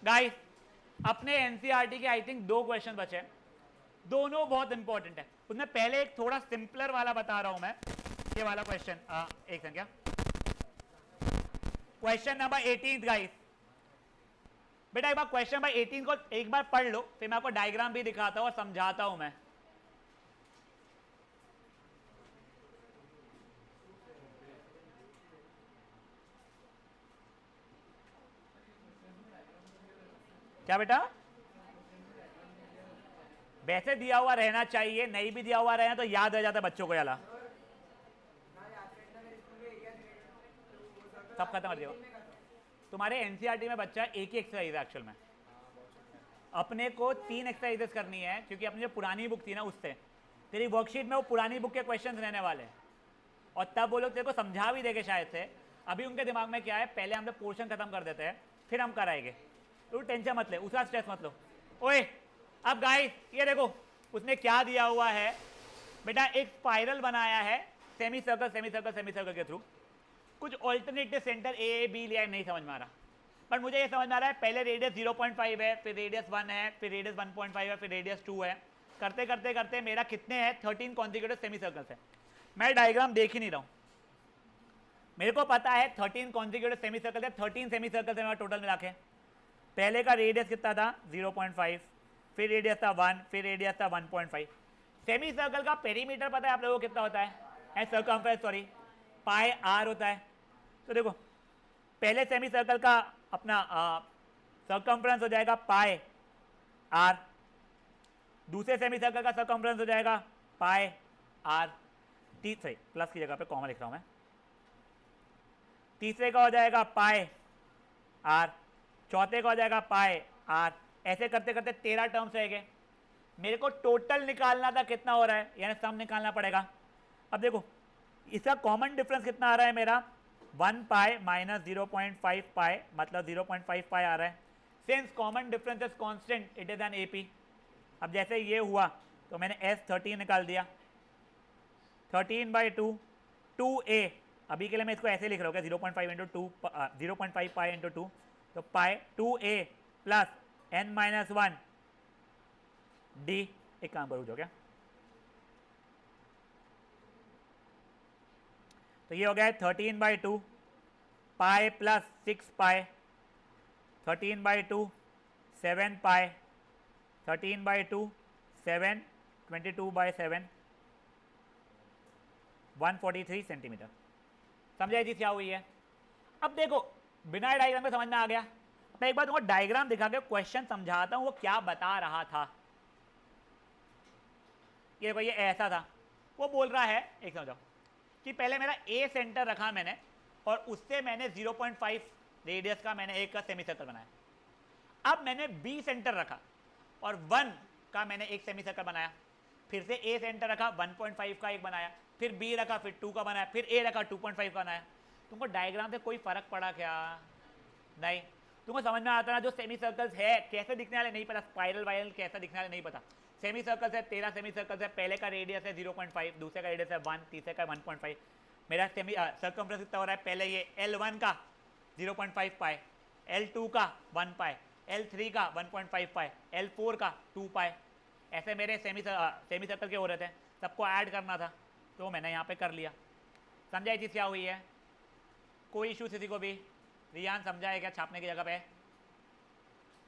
Guys अपने NCERT के I think 2 question बचे हैं, दोनों बहुत इंपॉर्टेंट है। उसमें पहले एक थोड़ा सिंपलर वाला बता रहा हूं मैं, ये वाला क्वेश्चन एक सेकंड, क्या क्वेश्चन नंबर 18 गाइस। बेटा एक बार क्वेश्चन नंबर 18 को एक बार पढ़ लो, फिर मैं आपको डायग्राम भी दिखाता हूं और समझाता हूं मैं। क्या बेटा? वैसे दिया हुआ रहना चाहिए, नहीं भी दिया हुआ रहना तो याद रह जाता है बच्चों को। याला सब खत्म कर दिया। तुम्हारे एनसीईआरटी में बच्चा एक ही एक्सरसाइज है एक्चुअल में, अपने को 3 एक्सरसाइजेस करनी है, क्योंकि अपनी जो पुरानी बुक थी ना उससे तेरी वर्कशीट में वो पुरानी बुक के क्वेश्चंस रहने वाले हैं, और तब वो लोग तेरे को समझा भी देंगे शायद से। अभी उनके दिमाग में क्या है, पहले हम लोग पोर्शन खत्म कर देते हैं फिर हम कराएंगे, तो टेंशन मत ले, उसका स्ट्रेस मत लो। ओए अब गाइस ये देखो उसने क्या दिया हुआ है बेटा, एक स्पाइरल बनाया है semi circle semi circle semi circle के थ्रू, कुछ ऑल्टरनेटिव सेंटर ए बी लिया है, नहीं समझ में आ रहा, पर मुझे ये समझ में आ रहा है पहले रेडियस 0.5 है, फिर रेडियस 1 है, फिर रेडियस 1.5 है, फिर रेडियस 2 है, करते करते करते मेरा कितने हैं 13 कॉन्जिक्यूटिव सेमी सर्कल्स है। मैं डायग्राम देख ही नहीं रहा हूं, मेरे को पता है 13 कॉन्जिक्यूटिव सेमी सर्कल है, 13 सेमी सर्कल है मेरा टोटल मिला के। पहले का रेडियस कितना था 0.5, फिर रेडियस था 1, फिर रेडियस था 1.5। सेमी सर्कल का पेरीमीटर पता है आप लोगों को कितना होता है सर्कमफ्रेंस, सॉरी पाई आर होता है। तो देखो पहले सेमी सर्कल का अपना सर्कमफ्रेंस हो जाएगा पाई आर, दूसरे सेमी सर्कल का सर्कमफ्रेंस हो जाएगा पाई आर, सही प्लस की जगह पे कॉमा लिख रहा हूं मैं, तीसरे का हो जाएगा पाई आर, चौथे का हो जाएगा पाई आर, ऐसे करते करते 13 टर्म्स रहेंगे। मेरे को टोटल निकालना था कितना हो रहा है, यानी सम निकालना पड़ेगा। अब देखो इसका कॉमन डिफरेंस कितना आ रहा है मेरा 1 पाई माइनस 0.5 पाई, मतलब 0.5 पाई आ रहा है। Since common difference is constant it is an AP. अब जैसे ये हुआ तो मैंने S13 निकाल दिया, 13/2 2a, अभी के लिए मैं इसको ऐसे लिख रहा हूँ 0.5 इंटू 2, 0.5 पाई इंटू 2, तो पाई 2a प्लस n-1 d। एक काम करूँ जो क्या, तो ये हो गया 13/2 पाई प्लस 6 पाई, 13/2 7 पाई, 13/2 7, 22/7 143 सेंटीमीटर। समझाई चीज क्या हुई है? अब देखो बिना डायग्राम में समझ में आ गया, मैं एक बार तुमको डायग्राम दिखा के क्वेश्चन समझाता हूं वो क्या बता रहा था। ये देखो ये ऐसा था, वो बोल रहा है एक समझाओ कि पहले मेरा ए सेंटर रखा मैंने और उससे मैंने 0.5 रेडियस का मैंने एक का सेमी सर्कल बनाया। अब मैंने बी सेंटर रखा और 1 का मैंने एक सेमी सर्कल बनाया, फिर से ए सेंटर रखा 1.5 का एक बनाया, फिर बी रखा फिर 2 का बनाया, फिर ए रखा 2.5 का बनाया। तुमको डायग्राम से कोई फर्क पड़ा क्या? नहीं। तुमको समझ में आता ना जो सेमी सर्कल्स है कैसे दिखने वाले नहीं पता, स्पाइरल वायरल कैसा दिखने वाले नहीं पता। सेमी सर्कल्स है 13 सेमी सर्कल्स है, पहले का रेडियस है 0.5, दूसरे का रेडियस है 1, तीसरे का 1.5। मेरा सेमी सर्कमफ्रेंस कितना हो रहा है, पहले ये L1 का 0.5 पाई, L2 का 1 पाई, L3 का 1.5 पाई, L4 का 2 पाई, ऐसे मेरे सेमी सर्कल के हो रहे थे, सबको ऐड करना था तो मैंने यहाँ पे कर लिया। समझा ये चीज़ क्या हुई है? कोई इशू किसी को भी? रियान समझा है क्या छापने की जगह पे?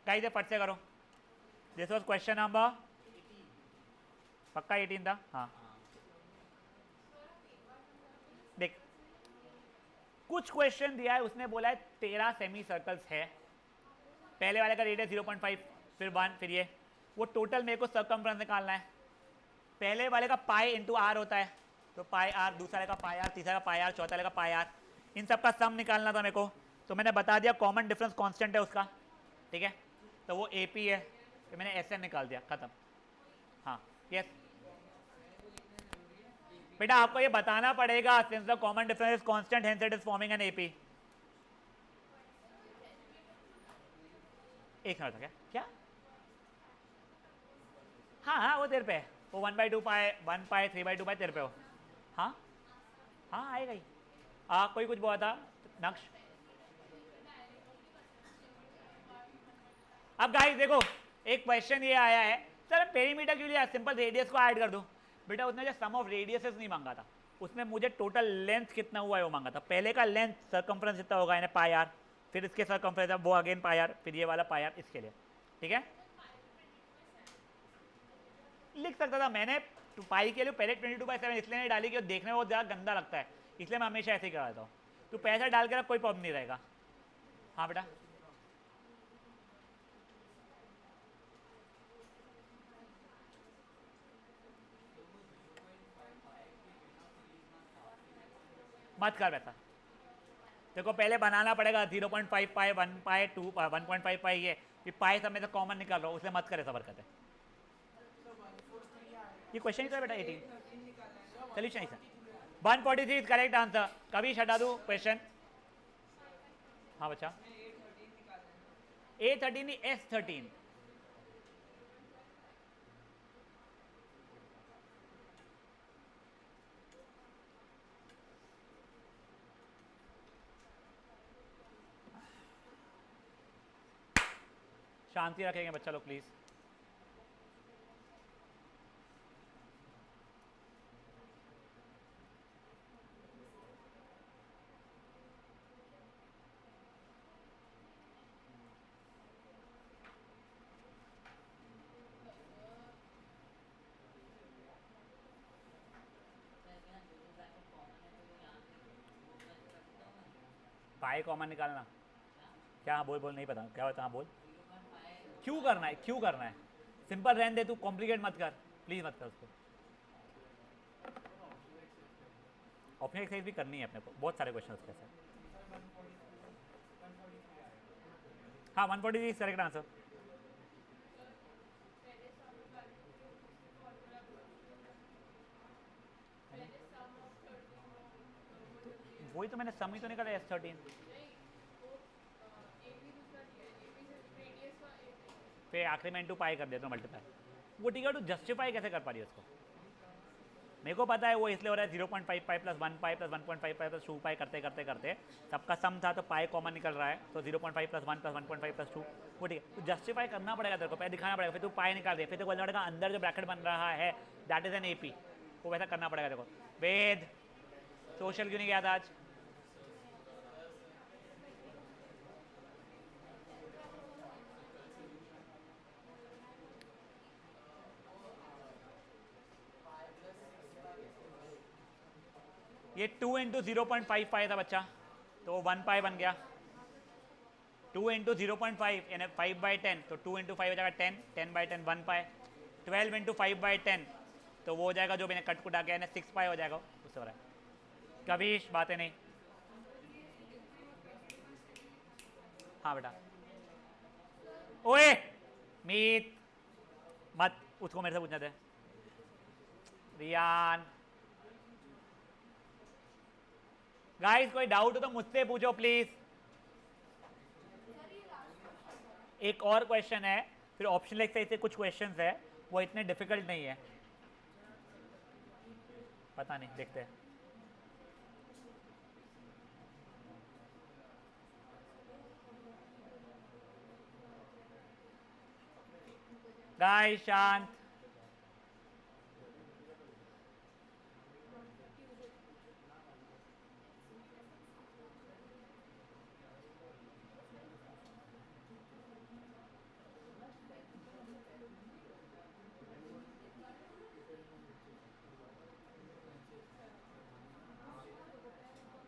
कहीं से फट से करो। दिस वॉज क्वेश्चन नंबर पक्का 18 था। हाँ देख कुछ क्वेश्चन दिया है, उसने बोला है 13 सेमी सर्कल्स है, पहले वाले का रेडियस 0.5 फिर 1 फिर ये, वो टोटल मेरे को सर्कमफ्रेंस निकालना है। पहले वाले का पाई इंटू आर होता है, तो पाई आर, दूसरे वाले का पाई आर, तीसरे का पाई आर, चौथा वाले का पाई आर, इन सब का सम निकालना था मेरे को। तो मैंने बता दिया कॉमन डिफरेंस कांस्टेंट है उसका, ठीक है, तो वो एपी है, तो मैंने एस एन निकाल दिया, खत्म। हाँ यस बेटा आपको ये बताना पड़ेगा since the common difference is constant hence it is forming an AP. एक मिनट था क्या क्या? हाँ हाँ वो तेरे पे है, वो 1/2 पाए 1 पाए 3/2 पाए तेरे पे हो। हाँ हाँ आएगा ही। कोई कुछ बोला था नक्श? अब गाइस देखो एक क्वेश्चन ये आया है सर पेरीमीटर के लिए सिंपल रेडियस को ऐड कर दो। बेटा उसने जो सम ऑफ रेडियसेस नहीं मांगा था, उसने मुझे टोटल लेंथ कितना हुआ है वो मांगा था। पहले का लेंथ सर्कम्फ्रेंस जितना होगा यानी पाई आर, फिर इसके सर्कम्फ्रेंस वो अगेन पाई आर, फिर ये वाला पाई आर इसके लिए। ठीक है लिख सकता था मैंने पाई के लिए पहले 22/7 इसलिए नहीं डाली कि वो देखने में बहुत ज़्यादा गंदा लगता है, इसलिए मैं हमेशा ऐसे ही कराता हूँ। तो पैसा डाल के कोई प्रॉब्लम नहीं रहेगा। हाँ बेटा मत कर वैसा, देखो पहले बनाना पड़ेगा 0.5 पाई 1 पाई 2 1.5 पाई ये पाई सब में तो कॉमन निकाल रहा हूँ, उससे मत करे सबर करते। ये क्वेश्चन ही तो है बेटा 18 सोल्यूशन है 143 इज करेक्ट आंसर। कभी हटा दूँ क्वेश्चन। हाँ बच्चा A13 नहीं S13। शांति रखेंगे बच्चा लोग प्लीज। पाई कॉमन निकालना क्या बोल बोल नहीं पता क्या होता। हाँ बोल क्यों करना है, क्यों करना है, सिंपल रहने दे, तू कॉम्प्लिकेट मत कर प्लीज, मत कर उसको। ऑप्शन एक्सरसाइज भी करनी है अपने को, बहुत सारे क्वेश्चन उसके साथ। हाँ 143 करेक्ट आंसर। वही तो मैंने सम ही तो निकाला S13, फिर आखिरी में इंटू पाई कर देता हूँ मल्टीप्लाई। वो ठीक है तू जस्टिफाई कैसे कर पा रही है उसको। मेरे को पता है वो इसलिए हो रहा है 0.5 pi plus 1 pi plus 1.5 pi plus 2 पाई करते करते करते सबका सम था तो पाई कॉमन निकल रहा है, तो 0.5 प्लस 1 प्लस 1.5 प्लस 2 वो ठीक है। तो जस्टिफाई करना पड़ेगा तेरे को, पहले दिखाना पड़ेगा, फिर तू पाई निकाल दे, फिर तेरे को बोलना पड़ेगा अंदर जो ब्रैकेट बन रहा है दैट इज एन AP, वो वैसा करना पड़ेगा तेरे को। वेद सोशल क्यों नहीं गया था आज? ये 2 इंटू 0.5 पाई था बच्चा, तो 1 पाई बन गया। 2 इंटू 0.5 यानी 5/10, तो 2 इंटू 5 हो जाएगा 10, 10/10 1 पाई। 12 इंटू 5/10 तो वो हो जाएगा जो मैंने कट कुटा के यानी 6 पाई हो जाएगा, उससे हो रहा है। कभी बातें नहीं। हाँ बेटा ओए मीत मत उसको मेरे से पूछना थे। रियान गाइस कोई डाउट हो तो मुझसे पूछो प्लीज। एक और क्वेश्चन है, फिर ऑप्शनल एक्सरसाइज से कुछ क्वेश्चंस है, वो इतने डिफिकल्ट नहीं है, पता नहीं देखते हैं। गाइस शांत।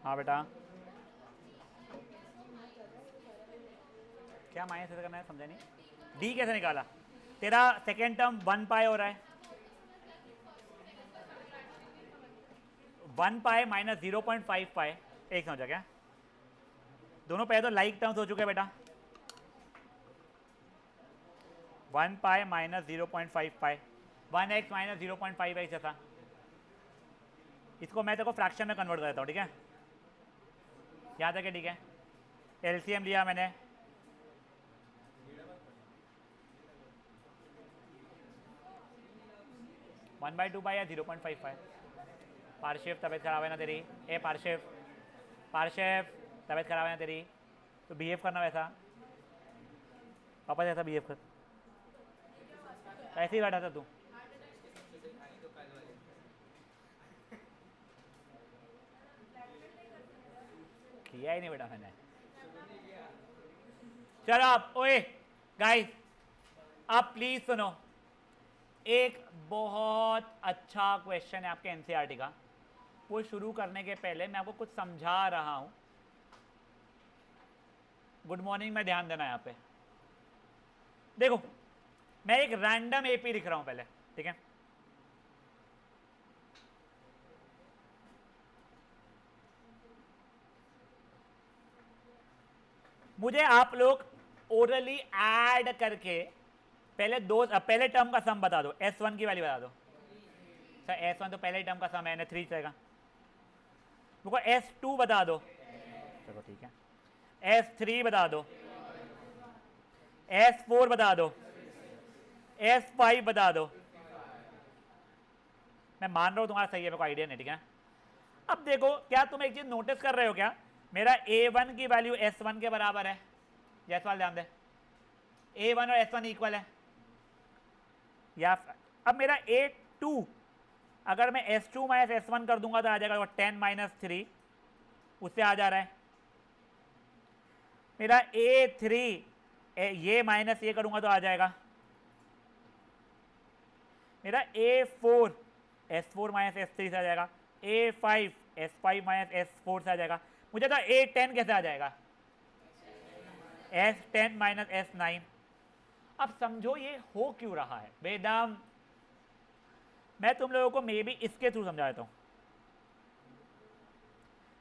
हाँ बेटा क्या माइनस ऐसे करना है समझा नहीं। डी कैसे निकाला? तेरा सेकेंड टर्म 1 पाई हो रहा है, 1 पाई माइनस 0.5 पाई, एक समझा क्या? दोनों पहले तो लाइक टर्म्स हो चुके हैं बेटा। 1 पाई माइनस 0.5 पाई, 1x माइनस 0.5x जैसा। इसको मैं तेरे को फ्रैक्शन में कन्वर्ट कर देता हूँ, ठीक है? यहाँ तक है, ठीक है? LCM लिया मैंने, वन बाई 2 पाई या 0.5 पाई। पार्शिव तबीयत खराब है ना तेरी, ए पार्शिव पार्शिव तबीयत खराब है ना तेरी, तो बिहेव करना वैसा। पापा जैसा बिहेव कर, ऐसे ही बैठा था तू। किया ही नहीं बेटा मैंने। चलो आप, ओए गाइस, आप प्लीज सुनो, एक बहुत अच्छा क्वेश्चन है आपके एनसीईआरटी का। वो शुरू करने के पहले मैं आपको कुछ समझा रहा हूं। गुड मॉर्निंग में ध्यान देना यहाँ पे। देखो, मैं एक रैंडम एपी लिख रहा हूं पहले, ठीक है? मुझे आप लोग ओरली ऐड करके पहले टर्म का सम बता दो, S1 की वैल्यू बता दो। सर S1 तो पहले टर्म का सम है, N3 चलेगा। मुझको S2 बता दो। चलो ठीक है। S3 बता दो, S4 बता दो, S5 बता दो। मैं मान रहा हूं तुम्हारा सही है, मेरे को आइडिया नहीं, ठीक है? अब देखो, क्या तुम एक चीज नोटिस कर रहे हो क्या? मेरा A1 की वैल्यू S1 के बराबर है। जयसवाल ध्यान दे, A1 और S1 इक्वल है। या अब मेरा A2 अगर मैं S2 माइनस S1 कर दूंगा तो आ जाएगा 10 माइनस 3, उससे आ जा रहा है। मेरा A3 ये माइनस ये करूंगा तो आ जाएगा। मेरा A4 S4 माइनस S3 से आ जाएगा। A5 S5 माइनस S4 से आ जाएगा। मुझे तो A10 कैसे आ जाएगा? S10 minus S9। अब समझो ये हो क्यों रहा है बेदम। मैं तुम लोगों को मे बी इसके थ्रू समझा देता हूं।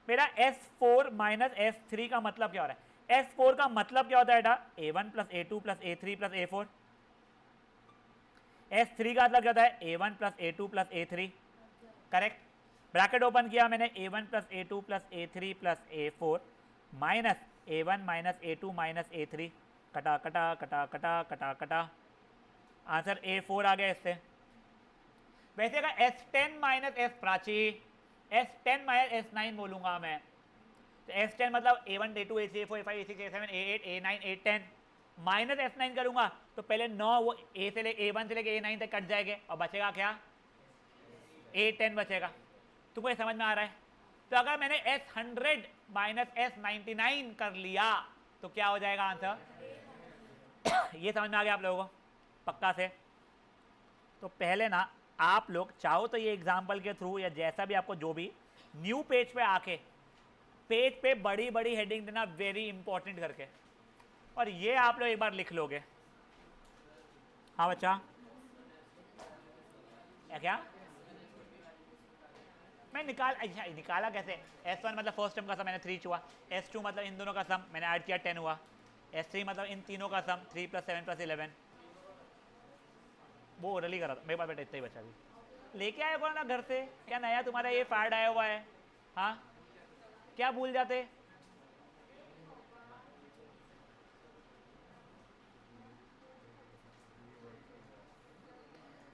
मेरा S4 माइनस S3 का मतलब क्या हो रहा है? S4 का मतलब क्या होता है बेटा? A1 plus A2 plus A3 plus A4। S3 का मतलब क्या होता है? A1 plus A2 plus A3। Correct. Bracket open किया मैंने, A1 plus A2 plus A3 plus A4 minus A1 minus A2 minus A3। कटा कटा कटा कटा कटा कटा, आंसर A4 आ गया इससे। वैसे अगर S10 minus S Prachi, S10 minus S9 बोलूंगा मैं, तो S10 मतलब A1 A2 A3 A4 A5 A6 A7 A8 A9 A10 minus S9 करूंगा तो पहले 9 वो A1 से लेके A9 तक कट जाएंगे और बचेगा क्या? A10 बचेगा। तुमको ये समझ में आ रहा है? तो अगर मैंने S100 माइनस S99 कर लिया तो क्या हो जाएगा आंसर? ये समझ में आ गया आप लोगों को पक्का से? तो पहले ना आप लोग चाहो तो ये एग्जाम्पल के थ्रू या जैसा भी आपको, जो भी न्यू पेज पे आके पेज पे बड़ी बड़ी हेडिंग देना, वेरी इंपॉर्टेंट करके, और ये आप लोग एक बार लिख लोगे। हाँ बच्चा, क्या मैं अच्छा निकाला कैसे? S1 मतलब फर्स्ट टर्म का सम, मैंने 3 हुआ। S2 मतलब इन दोनों का सम, मैंने ऐड किया 10 हुआ। S3 मतलब इन तीनों का सम 3 प्लस 7 प्लस 11। वो ओरली करा था मेरे पास बेटा, इतना ही बचा भी। लेके आए कौन ना घर से? क्या नया तुम्हारा ये फैड आया हुआ है? हाँ, क्या भूल जाते?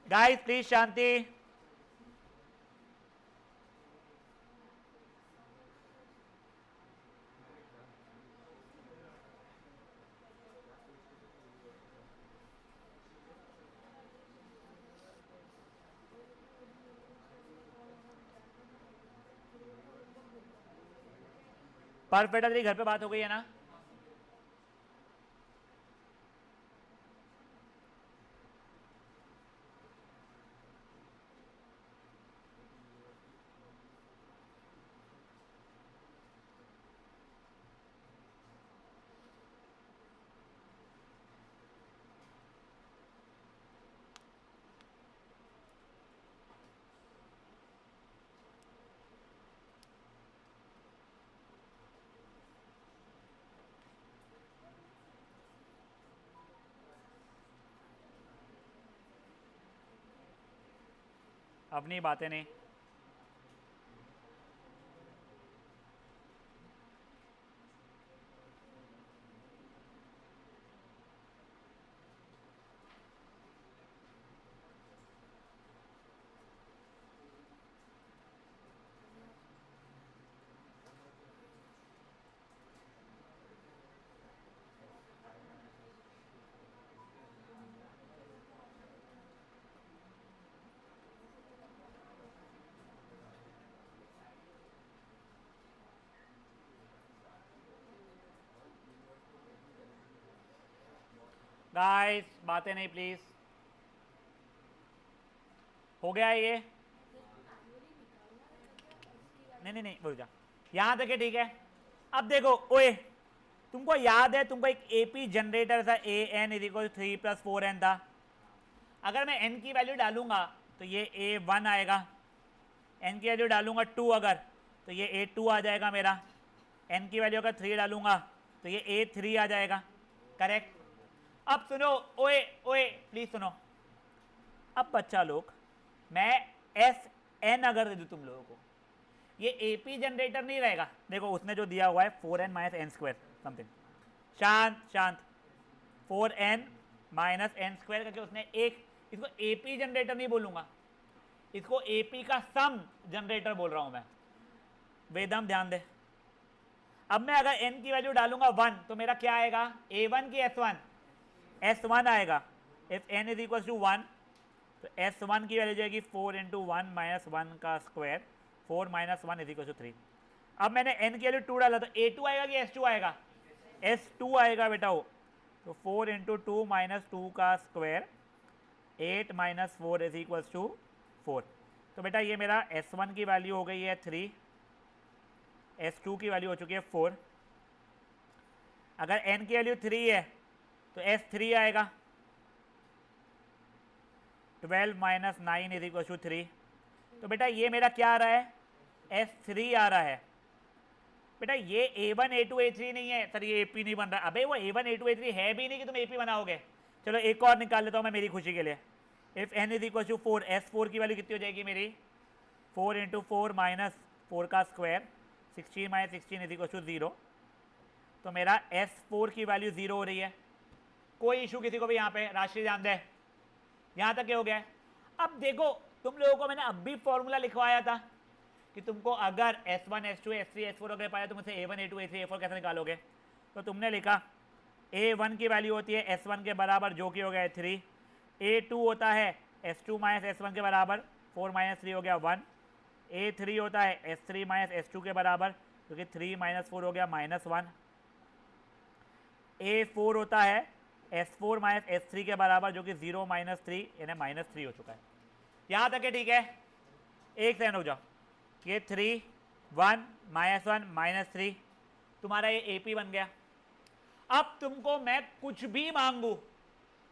गाइस प्लीज शांति। पर बेटा तेरी घर पे बात हो गई है ना? अपनी बातें नहीं। गाइस बातें नहीं प्लीज। हो गया ये? नहीं नहीं नहीं बोल जा, यहां तक है ठीक है। अब देखो ओए, तुमको याद है तुमको एक एपी जनरेटर था, A N is equal 3+4n था। अगर मैं n की वैल्यू डालूंगा तो ये a1 आएगा, n की वैल्यू डालूंगा 2 अगर, तो ये a2 आ जाएगा मेरा। n की वैल्यू अगर 3 डालूंगा तो ये a3 आ जाएगा। करेक्ट। अब सुनो ओए ओए प्लीज सुनो। अब बच्चा लोग, मैं एस एन अगर दे दूं तुम लोगों को, ये एपी जनरेटर नहीं रहेगा। देखो उसने जो दिया हुआ है 4n minus n square something, शांत शांत, 4n माइनस एन स्क्वायर करके उसने एक, इसको एपी जनरेटर नहीं बोलूंगा, इसको एपी का सम जनरेटर बोल रहा हूं मैं। वेदम ध्यान दे। अब मैं अगर n की वैल्यू डालूंगा 1 तो मेरा क्या आएगा, a1 की s1, s1 आएगा। If n is equal to 1 तो s1 की वैल्यू जाएगी 4 इंटू 1 माइनस 1 का square, 4 minus 1 is equal to 3। अब मैंने n की वैल्यू 2 डाला तो a2 आएगा कि s2 आएगा, s2 आएगा बेटा वो। तो 4 इंटू 2 माइनस 2 का square, 8 minus 4 is equal to 4। तो बेटा ये मेरा s1 की वैल्यू हो गई है 3, s2 की वैल्यू हो चुकी है 4। अगर n की वैल्यू 3 है तो s3 आएगा, 12 माइनस 9 इज इक्वल टू 3। तो बेटा ये मेरा क्या आ रहा है, s3 आ रहा है। बेटा ये a1 a2 a3 नहीं है सर, ये AP नहीं बन रहा। अबे वो a1 a2 a3 है भी नहीं कि तुम AP बनाओगे। चलो एक और निकाल लेता हूँ मैं मेरी खुशी के लिए। If n is equal to 4, s4 की वैल्यू कितनी हो जाएगी मेरी, 4 इंटू 4 माइनस 4 का square, 16 minus 16 is equal to 0। तो मेरा s4 की वैल्यू 0 हो रही है। कोई इशू किसी को भी यहाँ पे, राशि ध्यान दे, यहाँ तक हो गया है। अब देखो तुम लोगों को मैंने अब भी फॉर्मूला लिखवाया था कि तुमको अगर s1 s2 s3 s4 अगर पाया तो मुझसे a1 a2 a3 a4 कैसे निकालोगे। तो तुमने लिखा a1 की वैल्यू होती है s1 के बराबर जो कि हो गया 3, a2 होता है s2 माइनस s1 के बराबर, 4 माइनस 3 हो गया 1, a3 होता है s3 माइनस s2 के बराबर जो कि 3 माइनस 4 हो गया -1, a4 होता है s4 माइनस s3 के बराबर जो कि 0 माइनस 3 यानी -3 हो चुका है। यहाँ तक है ठीक है। एक सेकंड हो जाओ, ये 3 1 -1 -3 तुम्हारा ये एपी बन गया। अब तुमको मैं कुछ भी मांगू,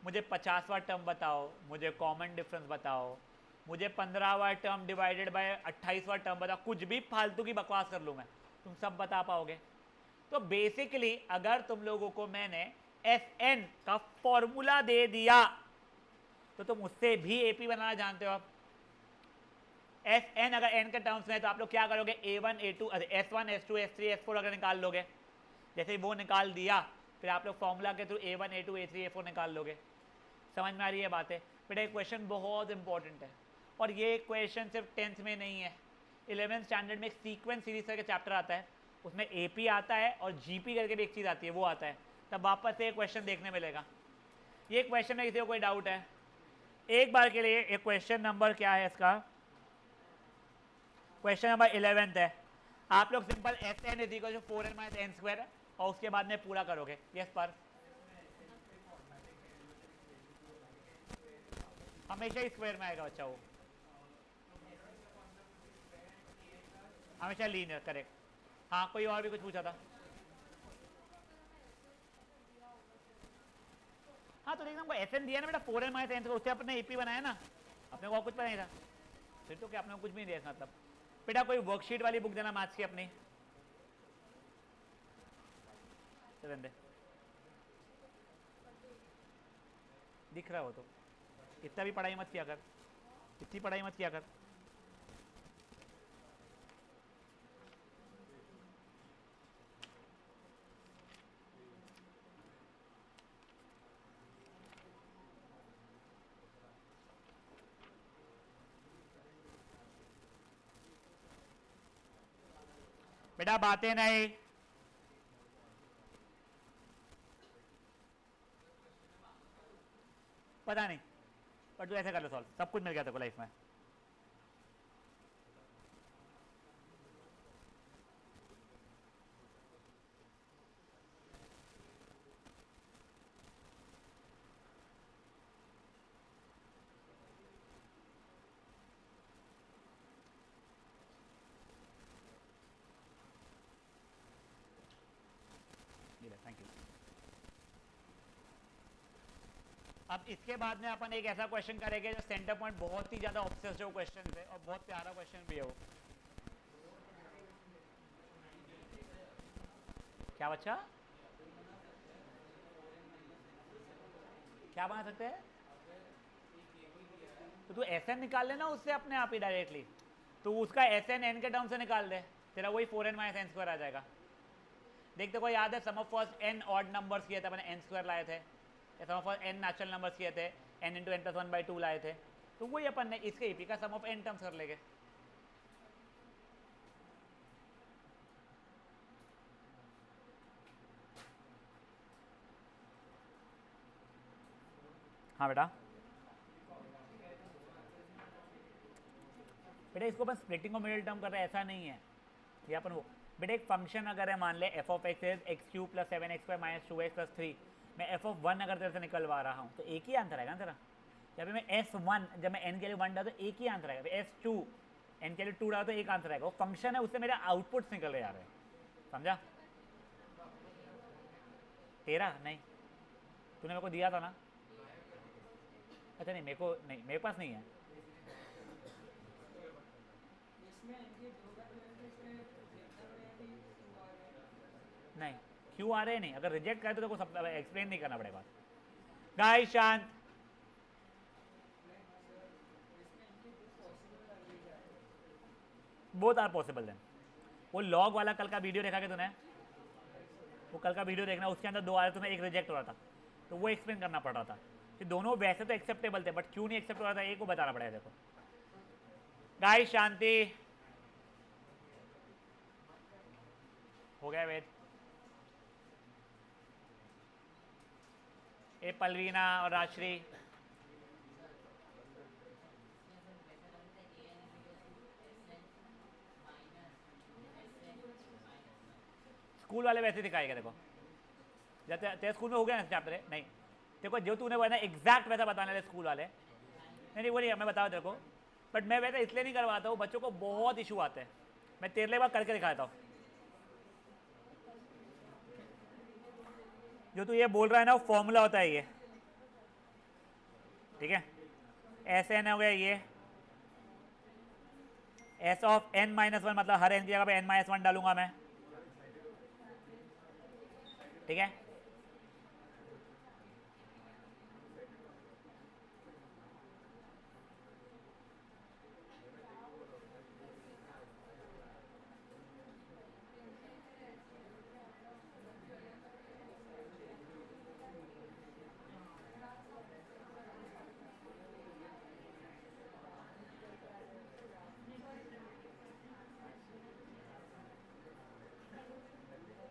मुझे 50वां टर्म बताओ, मुझे कॉमन डिफरेंस बताओ, मुझे 15वां टर्म डिवाइडेड बाय 28वां टर्म बताओ, कुछ भी फालतू की बकवास कर लूँ मैं, तुम सब बता पाओगे। तो बेसिकली अगर तुम लोगों को मैंने Fn का फॉर्मूला दे दिया तो तुम उससे भी एपी बनाना जानते हो। आप Fn अगर n के टर्म्स में तो आप लोग क्या करोगे, a1 a2 s1 s2 s3 s4 अगर निकाल लोगे, जैसे ही वो निकाल दिया फिर आप लोग फॉर्मूला के through a1 a2 a3 a4 निकाल लोगे। समझ में आ रही है बातें? बेटा एक क्वेश्चन बहुत इंपॉर्टेंट है और ये क्वेश्चन सिर्फ 10th में नहीं है, 11th स्टैंडर्ड में एक सीक्वेंस सीरीज का चैप्टर आता है, उसमें एपी आता है और जीपी करके भी एक चीज़ आती है, वो आता है, तब वापस से एक क्वेश्चन देखने मिलेगा। ये क्वेश्चन में किसी को कोई डाउट है? एक बार के लिए एक क्वेश्चन नंबर क्या है इसका, क्वेश्चन नंबर 11th है। आप लोग simple Fn is equal to 4n minus n square और उसके बाद में पूरा करोगे। यस पर हमेशा ही स्क्वायर में आएगा बच्चा, वो हमेशा लीनियर। करेक्ट। हाँ कोई और भी कुछ पूछा था? हाँ तो देखना हमको Fn दिया ना बेटा, 4n माइनस एन, उससे अपने एपी बनाया ना, अपने को और कुछ पता नहीं था। फिर तो क्या अपने को कुछ भी नहीं दिया मतलब। बेटा कोई वर्कशीट वाली बुक देना मैथ्स की अपनी, दे दिख रहा हो तो। इतना भी पढ़ाई मत किया कर, इतनी पढ़ाई मत किया कर। बेटा बातें नहीं, पता नहीं, पर तू ऐसे कर लो सॉल्व, सब कुछ मिल गया तेरे को लाइफ में। अब इसके बाद में अपन एक ऐसा क्वेश्चन करेंगे जो सेंटर पॉइंट बहुत ही ज्यादा ऑब्सेसिव क्वेश्चन है और बहुत प्यारा क्वेश्चन भी है वो। क्या बच्चा, क्या बना सकते हैं? तो तू एस एन निकाल लेना उससे अपने आप ही डायरेक्टली, तो उसका एस एन एन के टर्म से निकाल दे, तेरा वही 4n माइनस एन स्क्वायर आ जाएगा। देखते को याद है sum of first n odd numbers किए थे अपन, एन स्क्वायर लाए थे, sum of first n natural numbers किए थे, एन इंटू एन प्लस 1/2 लाए थे, तो वही अपन ने इसके ईपी का सम ऑफ एन टर्म्स कर लेंगे। हाँ बेटा, बेटा इसको अपन स्प्लिटिंग और मिडिल टर्म कर रहे हैं, ऐसा नहीं है ये अपन वो। बेटा एक फंक्शन अगर है, मान ले F of x is x Q plus 7x² minus 2x plus 3, मैं एफ ऑफ 1 अगर तेरे से निकलवा रहा हूँ तो एक ही आंसर आएगा ना तेरा। जब मैं S1 जब मैं n के लिए 1 डाल तो एक ही आंसर आएगा, S2 n के लिए 2 डाल तो एक आंसर आएगा। वो फंक्शन है, उससे मेरे आउटपुट्स निकल जा रहे हैं, समझा? तेरा नहीं, तूने मेरे को दिया था ना। अच्छा नहीं, मेरे को नहीं, मेरे पास नहीं है। नहीं क्यों आ रहे नहीं, अगर रिजेक्ट करे तो देखो सब एक्सप्लेन नहीं करना पड़ेगा। गाइस शांत, बोथ आर पॉसिबल देन। वो लॉग वाला कल का वीडियो देखा के तूने, वो कल का वीडियो देखना, उसके अंदर 2 आ रहे थे, एक रिजेक्ट हो रहा था, तो वो एक्सप्लेन करना पड़ रहा था कि दोनों वैसे तो एक्सेप्टेबल थे बट क्यों नहीं एक्सेप्ट हो रहा था, एक को बताना पड़ेगा। देखो गाइस शांति, हो गया वेद। ए पलवीना और राजश्री, स्कूल वाले वैसे दिखाएगा। देखो जब तेरे स्कूल में हो गया ना चैप्टर, नहीं देखो जो तूने बोला एग्जैक्ट वैसा बताने वाले स्कूल वाले, नहीं वो नहीं, मैं बताऊँ तेरे को, बट मैं वैसा इसलिए नहीं करवाता हूँ, बच्चों को बहुत इशू आते हैं। मैं तेरे लिए बार करके दिखाता हूँ। जो तू ये बोल रहा है ना वो फॉर्मूला होता है ये, ठीक है? ऐसे न हो गया ये एस ऑफ n माइनस 1, मतलब हर n की जगह पे n माइनस 1 डालूंगा मैं, ठीक है?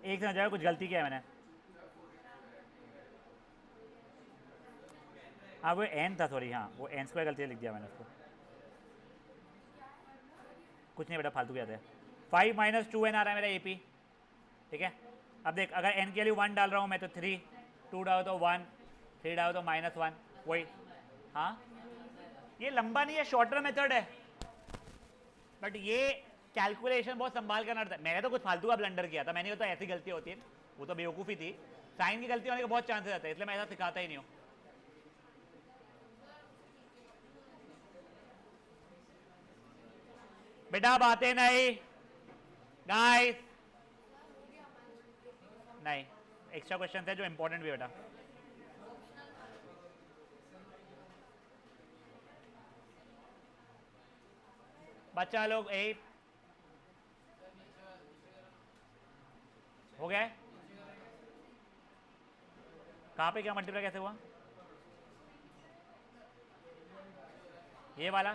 एक से जाए, कुछ गलती किया है मैंने। हाँ वो n था, सॉरी, हाँ वो n स्क्वायर गलती लिख दिया मैंने उसको। कुछ नहीं बेटा, फालतू किया था। 5 माइनस 2n आ रहा है मेरा AP, ठीक है? अब देख, अगर n के लिए 1 डाल रहा हूँ मैं तो 3, 2 डालो तो 1, 3 डालो तो -1, वही। हाँ ये लंबा नहीं है, शॉर्टर मेथड है, बट ये कैलकुलेशन बहुत संभाल करना पड़ता है। मैंने तो कुछ फालतू का ब्लंडर किया था, मैंने तो ऐसी गलती होती है, वो तो बेवकूफ़ी थी। साइन की गलती होने के बहुत चांसेस रहते हैं, इसलिए मैं ऐसा सिखाता ही नहीं हूँ। बेटा बातें नहीं गाइस, नहीं एक्स्ट्रा क्वेश्चन है जो इंपॉर्टेंट भी बेटा। बच्चा लोग 8 हो गया, कहाँ पे क्या मल्टीप्लाई कैसे हुआ? ये वाला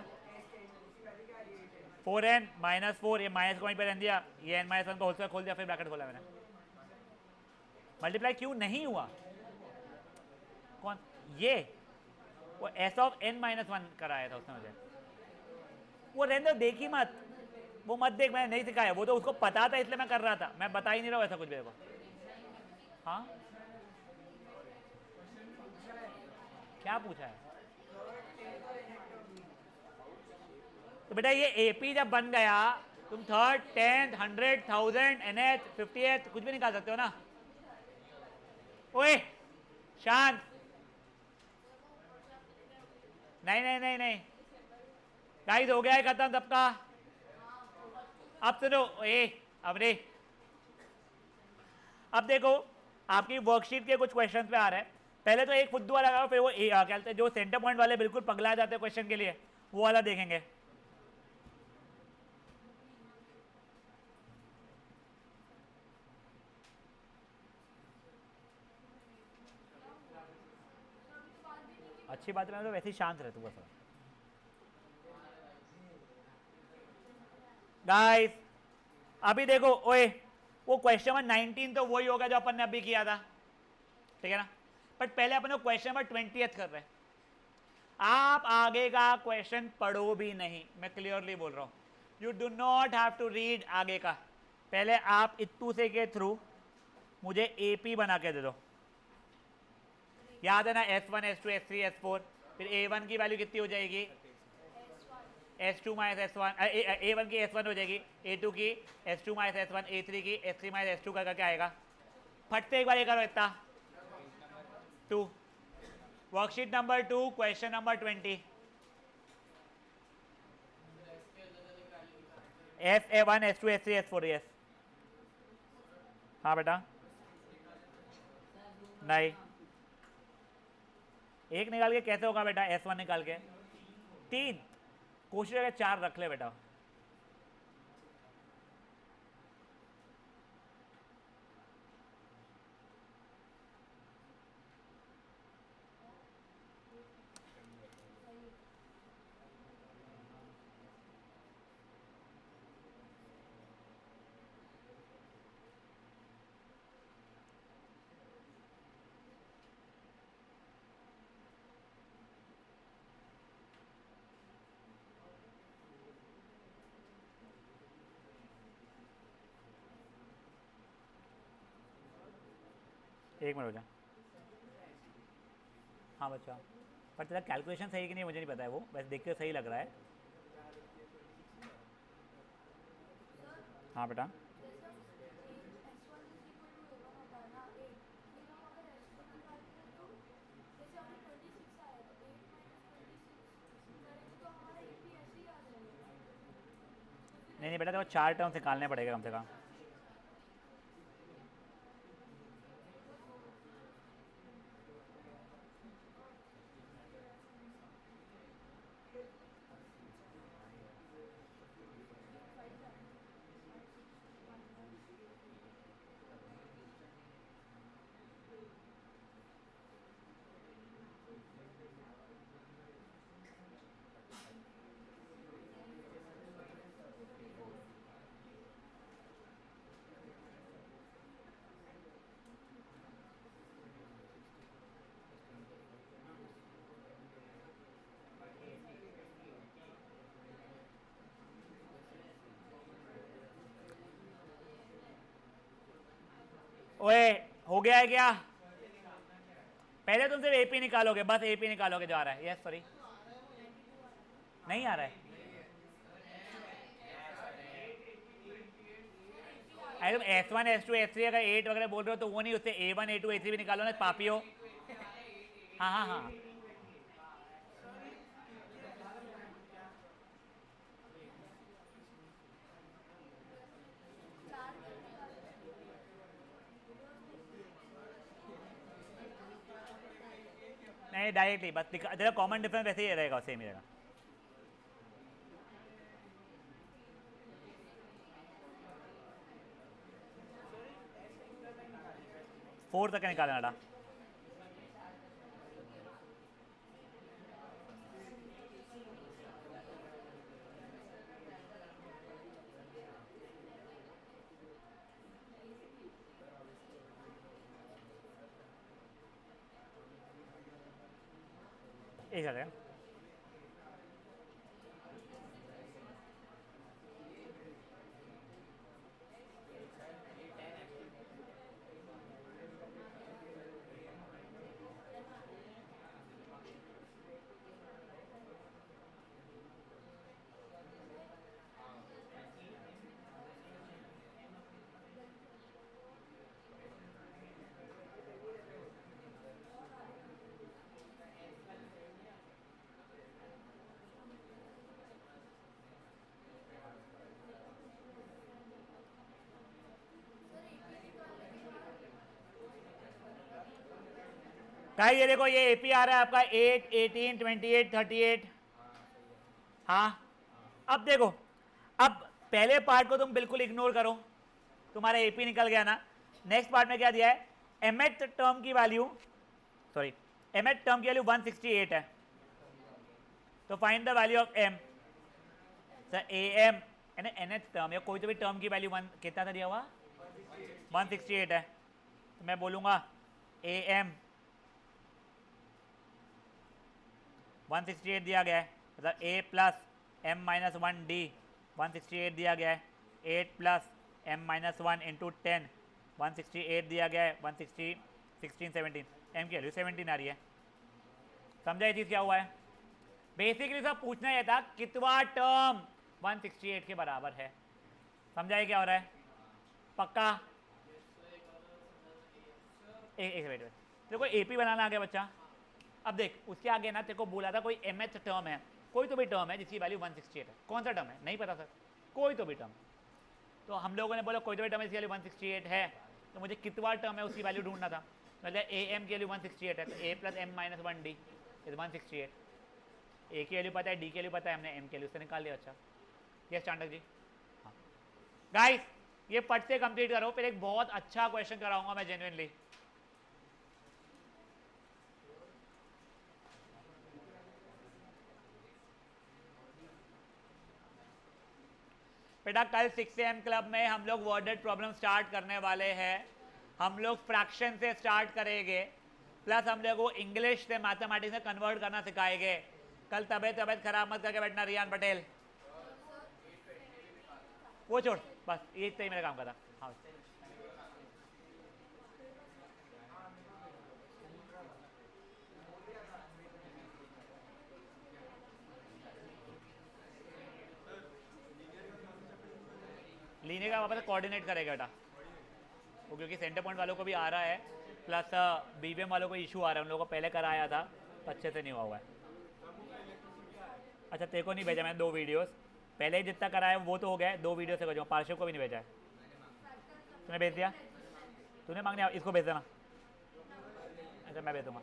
4n माइनस 4, ये माइनस को वहीं पे रहने दिया, ये n माइनस 1 को होल स्क्वायर खोल दिया, फिर ब्रैकेट खोला मैंने। मल्टीप्लाई क्यों नहीं हुआ? कौन? ये वो s ऑफ n माइनस 1 कराया था उसने मुझे, वो रहने दो, देखी मत, वो मत देख, मैंने नहीं सिखाया, वो तो उसको पता था इसलिए मैं कर रहा था, मैं बता ही नहीं रहा हूँ ऐसा कुछ मेरे को। हाँ क्या पूछा है? तो बेटा ये AP जब बन गया, तुम 3rd 10th 100 1000 NH 50th कुछ भी निकाल सकते हो ना। ओए शांत, नहीं नहीं नहीं नहीं गाइस, हो गया है खत्म सबका। अब सुनो अब रे, अब देखो आपकी वर्कशीट के कुछ क्वेश्चन पे आ रहे हैं। पहले तो एक फुद्दू वाला लगाओ, फिर वो क्या कहते हैं जो सेंटर पॉइंट वाले बिल्कुल पगला जाते हैं क्वेश्चन के लिए, वो वाला देखेंगे। अच्छी बात है, मैं तो वैसे ही शांत रहता हूँ बस। गाइस अभी देखो, ओए वो क्वेश्चन नंबर 19 तो वही होगा जो अपन ने अभी किया था, ठीक है ना? बट पहले अपन लोग क्वेश्चन नंबर 20 कर रहे हैं। आप आगे का क्वेश्चन पढ़ो भी नहीं, मैं क्लियरली बोल रहा हूं। You do not have to read आगे का। पहले आप इत्तू से के थ्रू मुझे एपी बना के दे दो। याद है ना, S1 S2 S3 S4, फिर A1 की वैल्यू कितनी हो जाएगी? S2 माइनस S1, A1 की S1 हो जाएगी, A2 की S2 माइनस S1, A3 की S3 माइनस S2 का क्या आएगा? फट से एक बार ये करो, इतना 2। Worksheet number 2 question number 20। A1 S2 S3 S4, yes. हाँ बेटा, नहीं एक निकाल के कैसे होगा बेटा? S1 निकाल के 3, कोशिश करके 4 रख ले बेटा। एक मिनट हो जा। हाँ बच्चा, पर तेरा कैलकुलेशन सही कि नहीं मुझे नहीं पता है, वो बस देख के सही लग रहा है। हाँ बेटा, नहीं नहीं बेटा, तो 4 टर्म्स निकालने पड़ेगा कम से कम। ओए हो गया है क्या? पहले तुम सिर्फ एपी निकालोगे, बस एपी निकालोगे जो आ रहा है। यस सॉरी, नहीं आ रहा है। अरे तुम S1 S2 S3 अगर 8 वगैरह बोल रहे हो तो वो नहीं, उससे A1 A2 A3 भी निकालो ना पापियो। हाँ हाँ हाँ, नहीं डायरेक्टली बस तेरा कॉमन डिफरेंस वैसे ही रहेगा, सेम ही रहेगा। 4 तक निकालना बेटा। एक सेकंड, गाइस ये देखो, ये एपी आ रहा है आपका 8, 18, 28, 38। हाँ, अब देखो, अब पहले पार्ट को तुम बिल्कुल इग्नोर करो, तुम्हारा एपी निकल गया ना। नेक्स्ट पार्ट में क्या दिया है, एमएथ टर्म की वैल्यू, सॉरी एमएथ टर्म की वैल्यू 168 है, तो find the value of M. Sir A M यानी एनएथ टर्म या कोई तो भी टर्म की वैल्यू कितना था दिया हुआ, 168 है, तो मैं बोलूंगा ए एम 168 दिया गया है, मतलब ए प्लस एम माइनस 1 डी 168 दिया गया है, 8 प्लस एम माइनस 1 इंटू 10 168 दिया गया है, 160 16 17 एम की वैल्यू 17 आ रही है। समझा ये चीज़ क्या हुआ है? बेसिकली सब पूछना यह था कितवा टर्म 168 के बराबर है। समझा ये क्या हो रहा है? पक्का? एक वेट देखो, एपी बनाना आ गया बच्चा। अब देख, उसके आगे ना तेरे को बोला था कोई एमएथ टर्म है, कोई तो भी टर्म है जिसकी वैल्यू 168 है। कौन सा टर्म है नहीं पता सर, कोई तो भी टर्म। तो हम लोगों ने बोला कोई तो भी टर्म है जिसकी वैल्यू 168 है, तो मुझे कितवा टर्म है उसकी वैल्यू ढूंढना था। मतलब ए एम की वैल्यू 168 है, तो a plus m minus 1 d is 168। A की वैल्यू पता है, डी की वैल्यू पता है, हमने एम की वैल्यू से निकाल लिया। अच्छा यस चांडक जी। हाँ गाइस, ये पट से कंप्लीट करो, फिर एक बहुत अच्छा क्वेश्चन कराऊंगा मैं जेन्युइनली। बेटा कल 6 AM क्लब में हम लोग वर्डेड प्रॉब्लम स्टार्ट करने वाले हैं। हम लोग फ्रैक्शन से स्टार्ट करेंगे, प्लस हम लोग को इंग्लिश से मैथमेटिक्स में कन्वर्ट करना सिखाएंगे। कल तबीयत खराब मत करके बैठना रियान पटेल, वो छोड़, बस ये तो ही मेरा काम का था। हाँ लीने का वापस कोऑर्डिनेट करेगा बेटा वो, क्योंकि सेंटर पॉइंट वालों को भी आ रहा है, प्लस बीबीएम वालों को इशू आ रहा है। उन लोगों को पहले कराया था तो अच्छे से नहीं हुआ है। अच्छा तेरे को नहीं भेजा मैंने 2 वीडियोस, पहले ही जितना कराया वो तो हो गया है, 2 वीडियो से भेजूँगा। पार्श्व को भी नहीं भेजा है, तूने भेज दिया? तूने मांगने, इसको भेज देना। अच्छा मैं भेज दूँगा।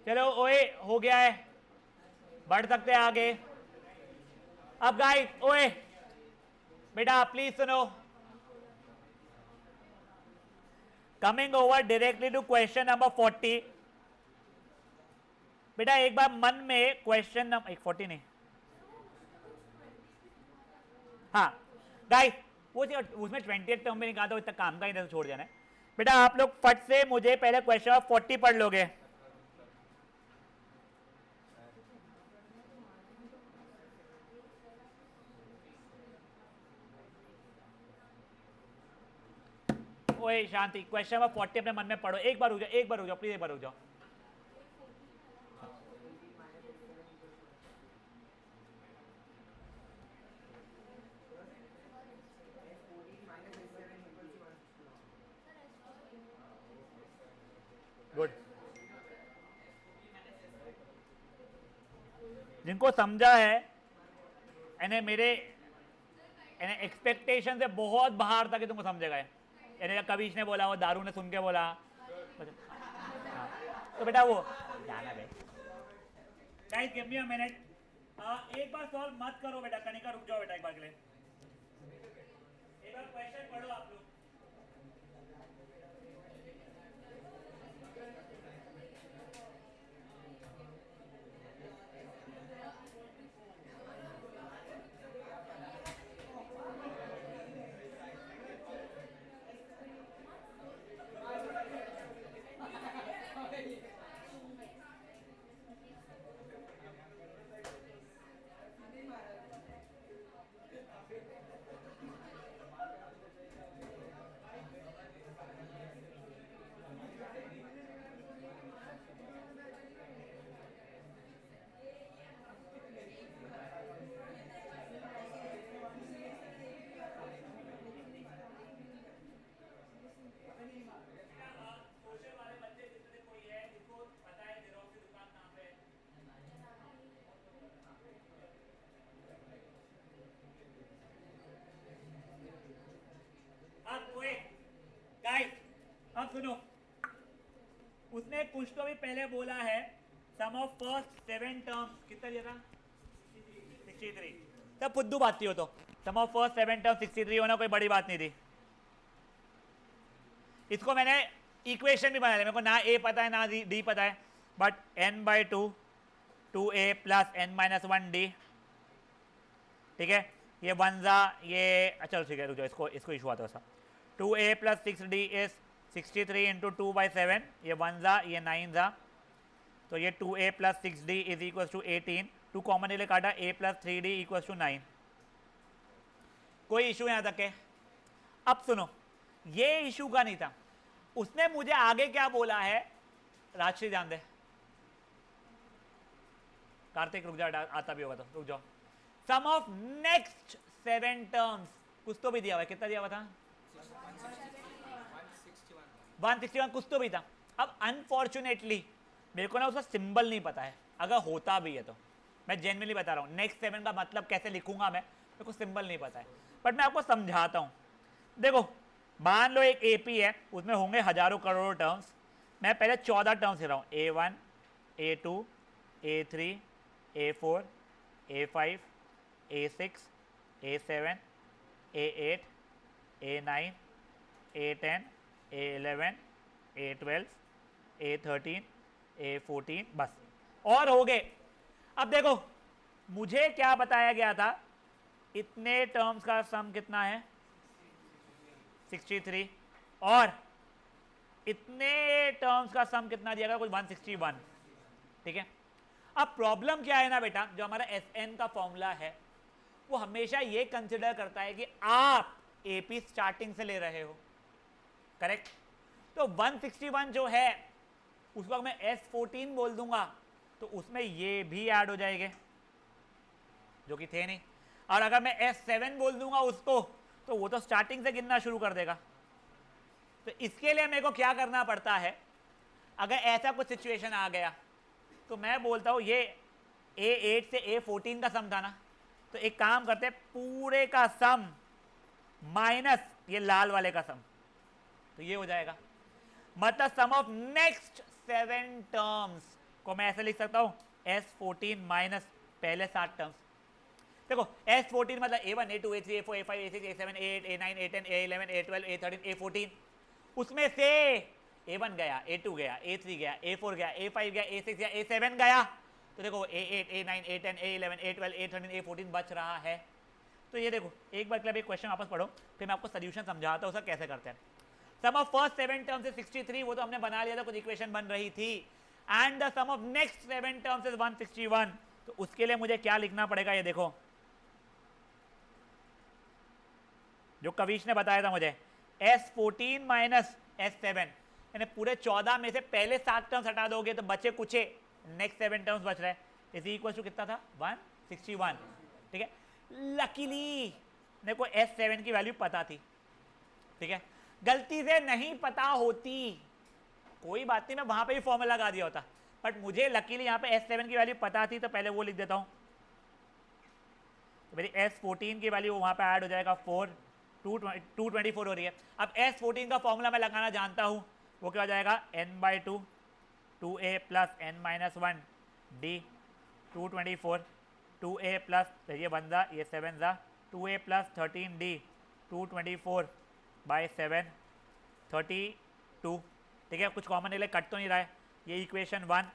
चलो ओए हो गया है, बढ़ सकते हैं आगे। अब गाइस ओए बेटा प्लीज सुनो, coming over directly to question number 40। बेटा एक बार मन में क्वेश्चन नंबर 40 नहीं, हाँ गाइस वो उसमें 28 टर्म में निकाला था, इतना काम का इधर छोड़ देना है। बेटा आप लोग फट से मुझे पहले क्वेश्चन नंबर 40 पढ़ लोगे। ओए शांति, क्वेश्चन नंबर 40 अपने मन में पढ़ो। एक बार रुक जाओ, एक बार रुक जाओ प्लीज, एक बार रुक जाओ। गुड, जिनको समझा है यानी मेरे यानी एक्सपेक्टेशन से बहुत बाहर था कि तुमको समझेगा। यानी कबीश ने बोला, वो दारू ने सुन के बोला। हाँ। तो बेटा वो जाना बे, guys give me a minute. एक बार सॉल्व मत करो बेटा, कनिका रुक जाओ बेटा एक बार के लिए, एक बार क्वेश्चन पढ़ो आप लोग। सुनो, उसने कुछ तो भी पहले बोला है, सम ऑफ फर्स्ट 7 टर्म्स कितना दिया था? 63। तब फुद्दू बात थी हो, तो सम ऑफ फर्स्ट 7 टर्म्स 63 होना कोई बड़ी बात नहीं थी। इसको मैंने इक्वेशन भी बना लिया, मेरे को ना ए पता है ना डी पता है, but n/2 2a plus n-1d, ठीक है, ये वन जा ये, चलो ठीक है रुक जाओ, इसको इशू आता है। 2a plus 6d is 63 into 2/7, ये वन जा ये 9 जा, तो ये 2a plus 6d is equal to 18, 2 common ले काटा, a plus 3d equal to 9। कोई इशू यहां तक है? अब सुनो, ये इशू का नहीं था, उसने मुझे आगे क्या बोला है, राजश्री जान दे, कार्तिक रुक जाओ, आता भी होगा तो रुक जाओ। सम ऑफ नेक्स्ट 7 टर्म्स कुछ तो भी दिया हुआ है, कितना दिया हुआ था? 161 कुछ तो भी था। अब अनफॉर्चुनेटली मेरे को ना उसका सिंबल नहीं पता है, अगर होता भी है तो मैं जेन्युइनली बता रहा हूँ, नेक्स्ट 7 का मतलब कैसे लिखूंगा मैं, मेरे को सिंबल नहीं पता है, बट मैं आपको समझाता हूँ। देखो मान लो एक एपी है, उसमें होंगे हजारों करोड़ों टर्म्स, मैं पहले 14 टर्म्स ले रहा हूँ, A1 A2 A3 A4 A5 A6 A7 A8 A9 A10 A11 A12 A13 A14, बस और हो गए। अब देखो मुझे क्या बताया गया था, इतने टर्म्स का सम कितना है? 63, और इतने टर्म्स का सम कितना दिया गया? कुछ 161, ठीक है। अब प्रॉब्लम क्या है ना बेटा, जो हमारा एसएन का फॉर्मूला है वो हमेशा ये कंसिडर करता है कि आप एपी स्टार्टिंग से ले रहे हो, करेक्ट। तो 161 जो है उसको मैं S14 बोल दूंगा तो उसमें ये भी ऐड हो जाएंगे जो कि थे नहीं, और अगर मैं S7 बोल दूंगा उसको तो वो तो स्टार्टिंग से गिनना शुरू कर देगा। तो इसके लिए मेरे को क्या करना पड़ता है, अगर ऐसा कुछ सिचुएशन आ गया तो मैं बोलता हूं ये A8 से A14 का सम था ना, तो एक काम करते हैं, पूरे का सम माइनस ये लाल वाले का सम, तो ये हो जाएगा। मतलब सम ऑफ नेक्स्ट 7 टर्म्स को मैं ऐसे लिख सकता हूं, S14 माइनस पहले 7 टर्म्स। देखो S14 मतलब A1 A2 A3 A4 A5 A6 A7 A8 A9 A10 A11 A12 A13 A14, उसमें से A1 गया, A2 गया, A3 गया, A4 गया, A5 गया, A6 गया, A7 गया, तो देखो A8 A9 A10 A11 A12 A13 A14 बच रहा है। तो ये देखो एक बार क्लब एक क्वेश्चन वापस पढ़ो, फिर मैं आपको सोल्यूशन समझाता हूँ उसका कैसे करते हैं। सम ऑफ फर्स्ट 7 टर्म्स इज 63, वो तो हमने बना लिया था, कुछ इक्वेशन बन रही थी, and the sum of next 7 terms is 161। तो उसके लिए मुझे क्या लिखना पड़ेगा, ये देखो जो कविश ने बताया था मुझे, S14 माइनस S7, यानी पूरे 14 में से पहले 7 टर्म्स हटा दोगे तो बचे कुछ नेक्स्ट 7 टर्म्स बच रहे हैं, इज इक्वल टू कितना था? 161, ठीक है। लकीली मेरे को S7 की वैल्यू पता थी, ठीक है, गलती से नहीं पता होती कोई बात नहीं, मैं वहां पे भी फॉर्मूला लगा दिया होता, बट मुझे लकीली यहाँ पे S7 की वैल्यू पता थी, तो पहले वो लिख देता हूँ। तो मेरी S14 की वैल्यू वहां पे ऐड हो जाएगा 224 हो रही है। अब S14 का फॉर्मूला मैं लगाना जानता हूँ, वो क्या हो जाएगा? n/2 2a plus n-1 d 224 2a plus ये 1 जा ये 7 जा 2a प्लस 13d 224/7 32, ठीक है। कुछ कॉमन ले कट तो नहीं रहा है, ये इक्वेशन 1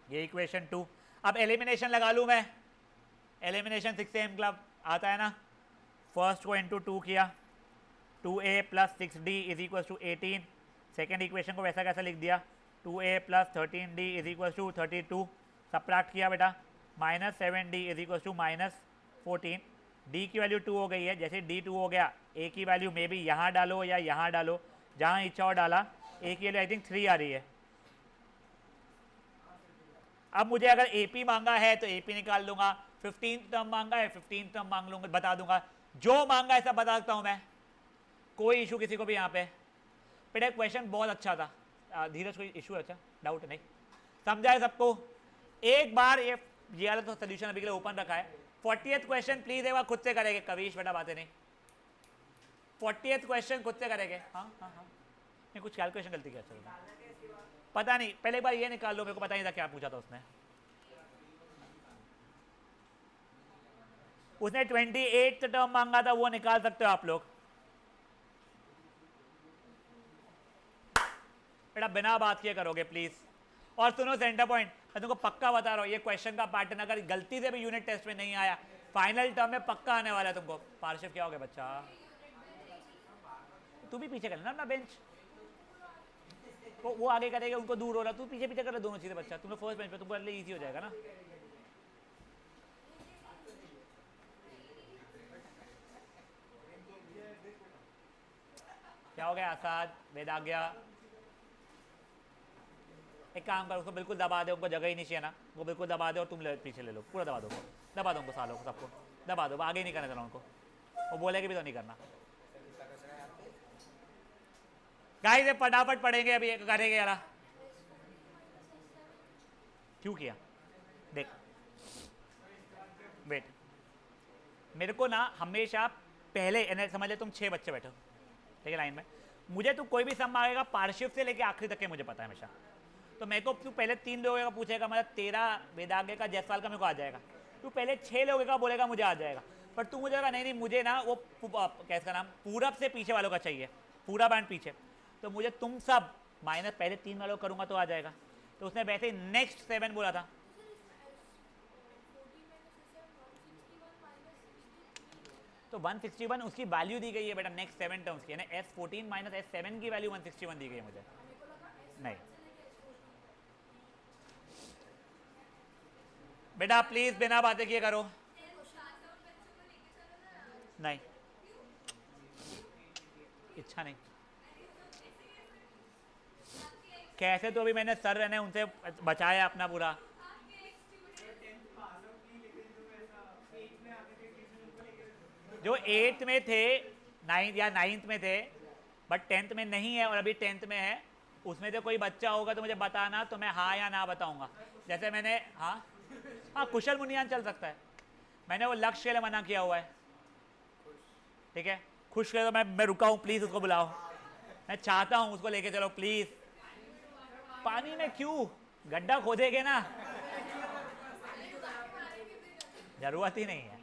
ये इक्वेशन 2। अब एलिमिनेशन लगा लूँ मैं, एलिमिनेशन 6am क्लब आता है ना, फर्स्ट को इंटू 2 किया, 2a plus 6d is equal to 18, second equation को वैसा कैसा लिख दिया, 2a plus 13d is equal to 32, subtract किया बेटा, minus 7d is equal to minus 14, d की वैल्यू 2 हो गई है, जैसे d 2 हो गया a की वैल्यू मे बी यहाँ डालो या यहाँ डालो, जहाँ इच्छा हो डाला, a की वैल्यू आई थिंक 3 आ रही है। अब मुझे अगर AP मांगा है तो AP निकाल लूंगा, 15 टर्म मांगा है 15 टर्म मांग लूंगा, बता दूंगा, जो मांगा है सब बता सकता हूं मैं, कोई इशू किसी को भी यहाँ पे। बेटा क्वेश्चन बहुत अच्छा था, धीरज कोई इशू है? अच्छा डाउट नहीं, समझा है सबको? एक बार ये वाला तो सोल्यूशन अभी के लिए ओपन रखा है। 40th क्वेश्चन प्लीज एक बार खुद से करेंगे, कविश बेटा बातें नहीं, 40th क्वेश्चन खुद से करेंगे। हाँ हाँ हाँ नहीं कुछ कैलकुलेशन गलती क्या चल रहा है पता नहीं, पहले एक बार ये निकाल लो, मेरे को पता नहीं था क्या पूछा था उसने। उसने 28 टर्म मांगा था, वो निकाल सकते हो आप लोग। बेटा बिना बात किए करोगे प्लीज। और सुनो सेंटर पॉइंट, मैं तुमको पक्का बता रहा हूँ, ये क्वेश्चन का पैटर्न अगर गलती से भी यूनिट टेस्ट में नहीं आया, फाइनल टर्म में पक्का आने वाला है तुमको। पार्शिव क्या हो गया बच्चा? तू भी पीछे कर लेना अपना बेंच, वो आगे करेगा, उनको दूर हो रहा, तू पीछे पीछे कर ले दोनों चीजें बच्चा। तुमने फर्स्ट बेंच पे, तुमको इजी हो जाएगा ना। क्या हो गया आसाद वेदाज्ञा? एक काम करो, उसको बिल्कुल दबा दे, उनको जगह ही नहीं चाहिए ना, वो बिल्कुल दबा दे और तुम पीछे ले लो, पूरा दबा दो, दबा दो उनको, सालों को सबको दबा दो, आगे नहीं करना देना उनको, वो बोलेगी भी तो नहीं करना। गाइस ये फटाफट पढ़ेंगे, अभी करेंगे यार। क्यों किया? देख वेट, मेरे को ना हमेशा पहले समझ ले, तुम 6 बच्चे बैठो ठीक है लाइन में, मुझे तू कोई भी सम मांगेगा पार्शिव से लेके आखिरी तक के मुझे पता है हमेशा, तो मेरे को तू पहले 3 लोगों का पूछेगा, मतलब तेरा, वेदांगे का, जायसवाल का मेरे को आ जाएगा, तू पहले 6 लोगों का बोलेगा मुझे आ जाएगा, पर तू मुझे कहा नहीं मुझे ना वो कैसा नाम पूरब से पीछे वालों का चाहिए, पूरा बैंड पीछे, तो मुझे तुम सब माइनस पहले 3 वालों करूंगा तो आ जाएगा। तो उसने वैसे ही नेक्स्ट 7 बोला था, तो 161 उसकी वैल्यू दी गई है बेटा नेक्स्ट 7 टर्म्स की, S14 माइनस S7 की वैल्यू 161 दी गई है मुझे। नहीं बेटा प्लीज बिना बातें किए करो, नहीं इच्छा नहीं। कैसे तो अभी मैंने सर रहने उनसे बचाया अपना पूरा। जो 8th में थे, 9th या 9th में थे बट 10th में नहीं है और अभी 10th में है, उसमें से कोई बच्चा होगा तो मुझे बताना, तो मैं हाँ या ना बताऊंगा। जैसे मैंने हाँ कुशल मुनियान चल सकता है, मैंने वो लक्ष्य के लिए मना किया हुआ है ठीक है। खुश के तो मैं रुका हूँ, प्लीज उसको बुलाओ, मैं चाहता हूँ उसको लेके चलो प्लीज। पानी में क्यों, गड्ढा खोदेगे ना, जरूरत ही नहीं है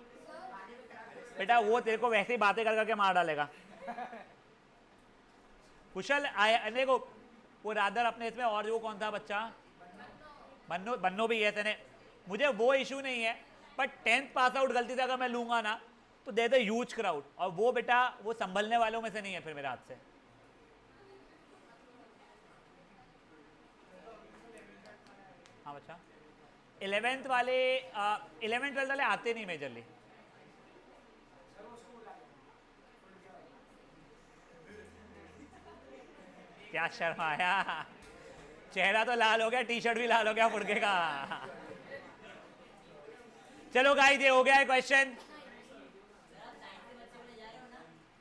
बेटा, वो तेरे को वैसे ही बातें कर करके मार डालेगा। कुशल आया देखो, वो रादर अपने इसमें, और वो कौन था बच्चा, बन्नो, बन्नो भी है, मुझे वो इशू नहीं है, बट 10th पास आउट गलती से अगर मैं लूंगा ना तो दे दे ह्यूज क्राउड, और वो बेटा वो संभलने वालों में से नहीं है फिर मेरे हाथ से। हाँ बच्चा 11th वाले 11th 12th वाले आते नहीं मेजरली। क्या शर्माया, चेहरा तो लाल हो गया, टी शर्ट भी लाल हो गया फुड़के का। चलो गाइस ये हो गया है क्वेश्चन।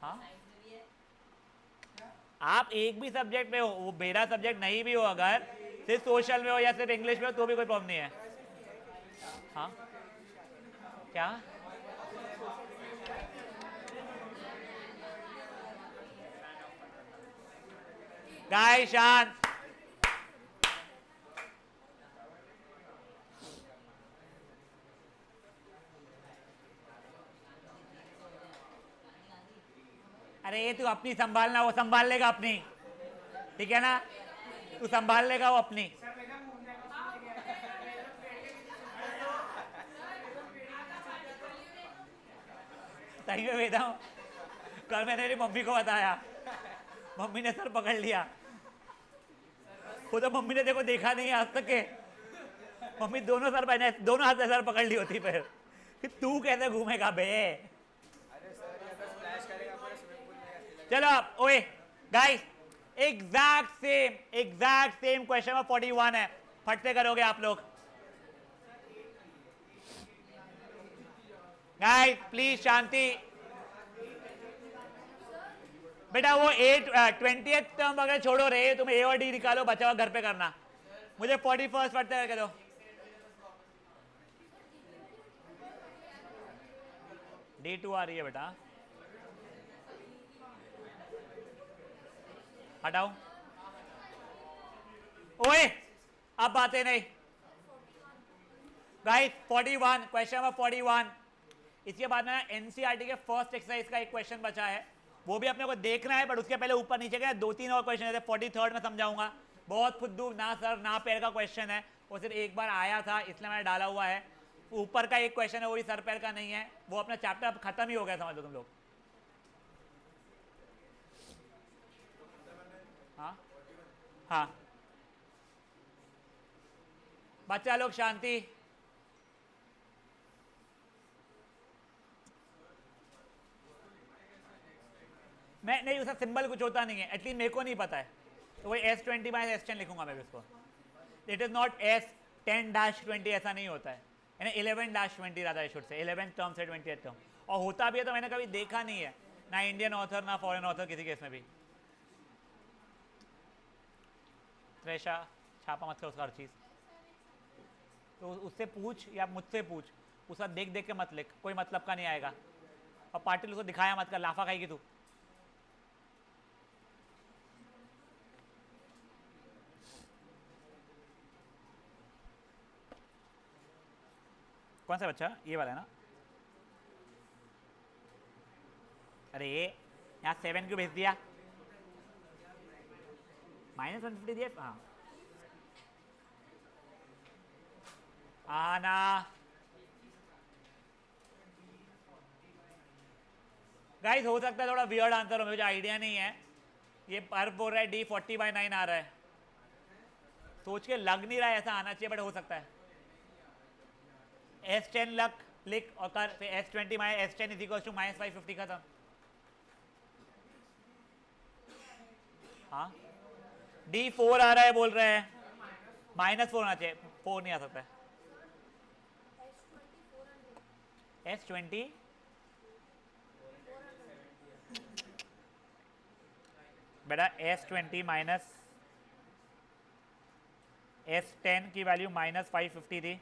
हाँ आप एक भी सब्जेक्ट में हो, वो मेरा सब्जेक्ट नहीं भी हो, अगर सिर्फ सोशल में हो या सिर्फ इंग्लिश में हो तो भी कोई प्रॉब्लम नहीं है। हाँ क्या गाइस शांत, अरे ये तू अपनी संभालना, वो संभाल लेगा अपनी, ठीक है ना, तू संभाल लेगा वो अपनी। सही में बेटा, कल मैंने मेरी मम्मी को बताया, मम्मी ने सर पकड़ लिया, वो तो मम्मी ने देखो देखा नहीं आज तक के, मम्मी दोनों सर पहने, दोनों हाथ से सर पकड़ ली होती फिर तू कैसे घूमेगा बे। चलो ओए गाइस, एग्जैक्ट सेम क्वेश्चन में 41 है, फट से करोगे आप लोग। गाइस प्लीज शांति, बेटा वो 20th टर्म अगर छोड़ो रे, तुम ए और डी निकालो, बचा हुआ घर पे करना, मुझे 41st पढ़ते करके दो। D2 आ रही है बेटा, हटाओ ओए अब बातें नहीं गाइस। 41 question number 41। इसके बाद में एनसीईआरटी के फर्स्ट एक्सरसाइज का एक क्वेश्चन बचा है, वो भी अपने को देखना है, बट उसके पहले ऊपर नीचे का 2-3 और क्वेश्चन है। 43rd में समझाऊंगा। बहुत फुद्दू ना सर ना पैर का क्वेश्चन है, वो सिर्फ एक बार आया था इसलिए मैंने डाला हुआ है। ऊपर का एक क्वेश्चन है वो भी सर पैर का नहीं है, वो अपना चैप्टर अब खत्म ही हो गया समझ लो तुम लोग। हाँ हाँ बच्चा लोग शांति। मैं नहीं, उसका सिंबल कुछ होता नहीं है, एटलीस्ट मेरे को नहीं पता है, तो वही S20/S10 लिखूंगा मैं इसको। इट इज नॉट S10-20, ऐसा नहीं होता है, यानी 11-20 Radha I should say 11th term से 20th टर्म। और होता भी है तो मैंने कभी देखा नहीं है, ना इंडियन ऑथर ना फॉरेन ऑथर किसी केस में भी। त्रेशा छापा मत कर उसका हर चीज़, तो उससे पूछ या मुझसे पूछ, उसका देख देख के मत लिख, कोई मतलब का नहीं आएगा। और पाटिल उसको दिखाया मत कर, लाफा खाएगी तू। कौन सा बच्चा? ये वाला है ना? अरे यहाँ 7 क्यों भेज दिया? -150 दिया। हाँ आना गाइस, हो सकता है थोड़ा वियर्ड आंसर हो, मुझे आइडिया नहीं है। ये पर बोल रहा है D40/9 आ रहा है, सोच के लग नहीं रहा है ऐसा आना चाहिए, बट हो सकता है। S10 लिख और कर, फिर S20/S10 इज इक्वल टू -550 खत्म। हाँ D4 आ रहा है बोल रहे हैं, -4 आना चाहिए, 4 नहीं आ सकता है। S20 बेटा S20 माइनस S10 की वैल्यू -550 थी,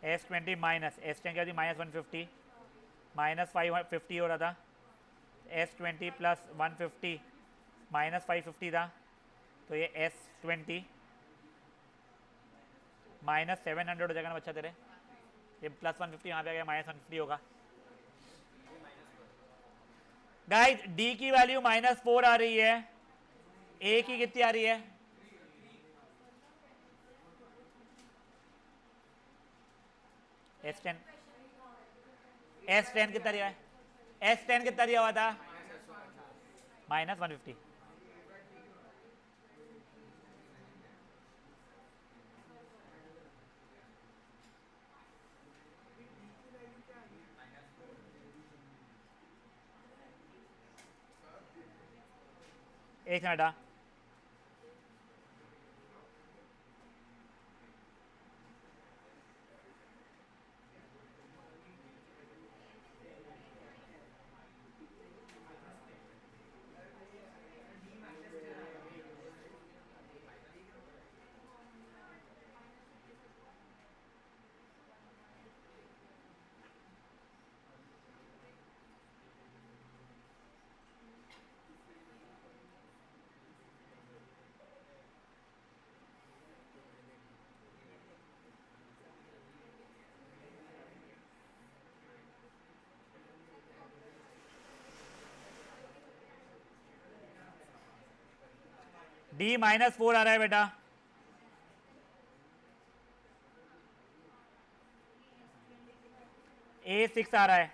S20 माइनस S10 की वैल्यू -150, -550 हो रहा था, S20 प्लस 150 -550 था, तो ये S20 -700 हो जाएगा ना बच्चा तेरे, ये +150 यहाँ पे आ गया, -150 होगा। गाइस D की वैल्यू -4 आ रही है, A की कितनी आ रही है? S10 कितना दिया है? S10 कितना दिया हुआ था? -150। एक मिनट हाँ। D -4 आ रहा है बेटा, A6 आ रहा है,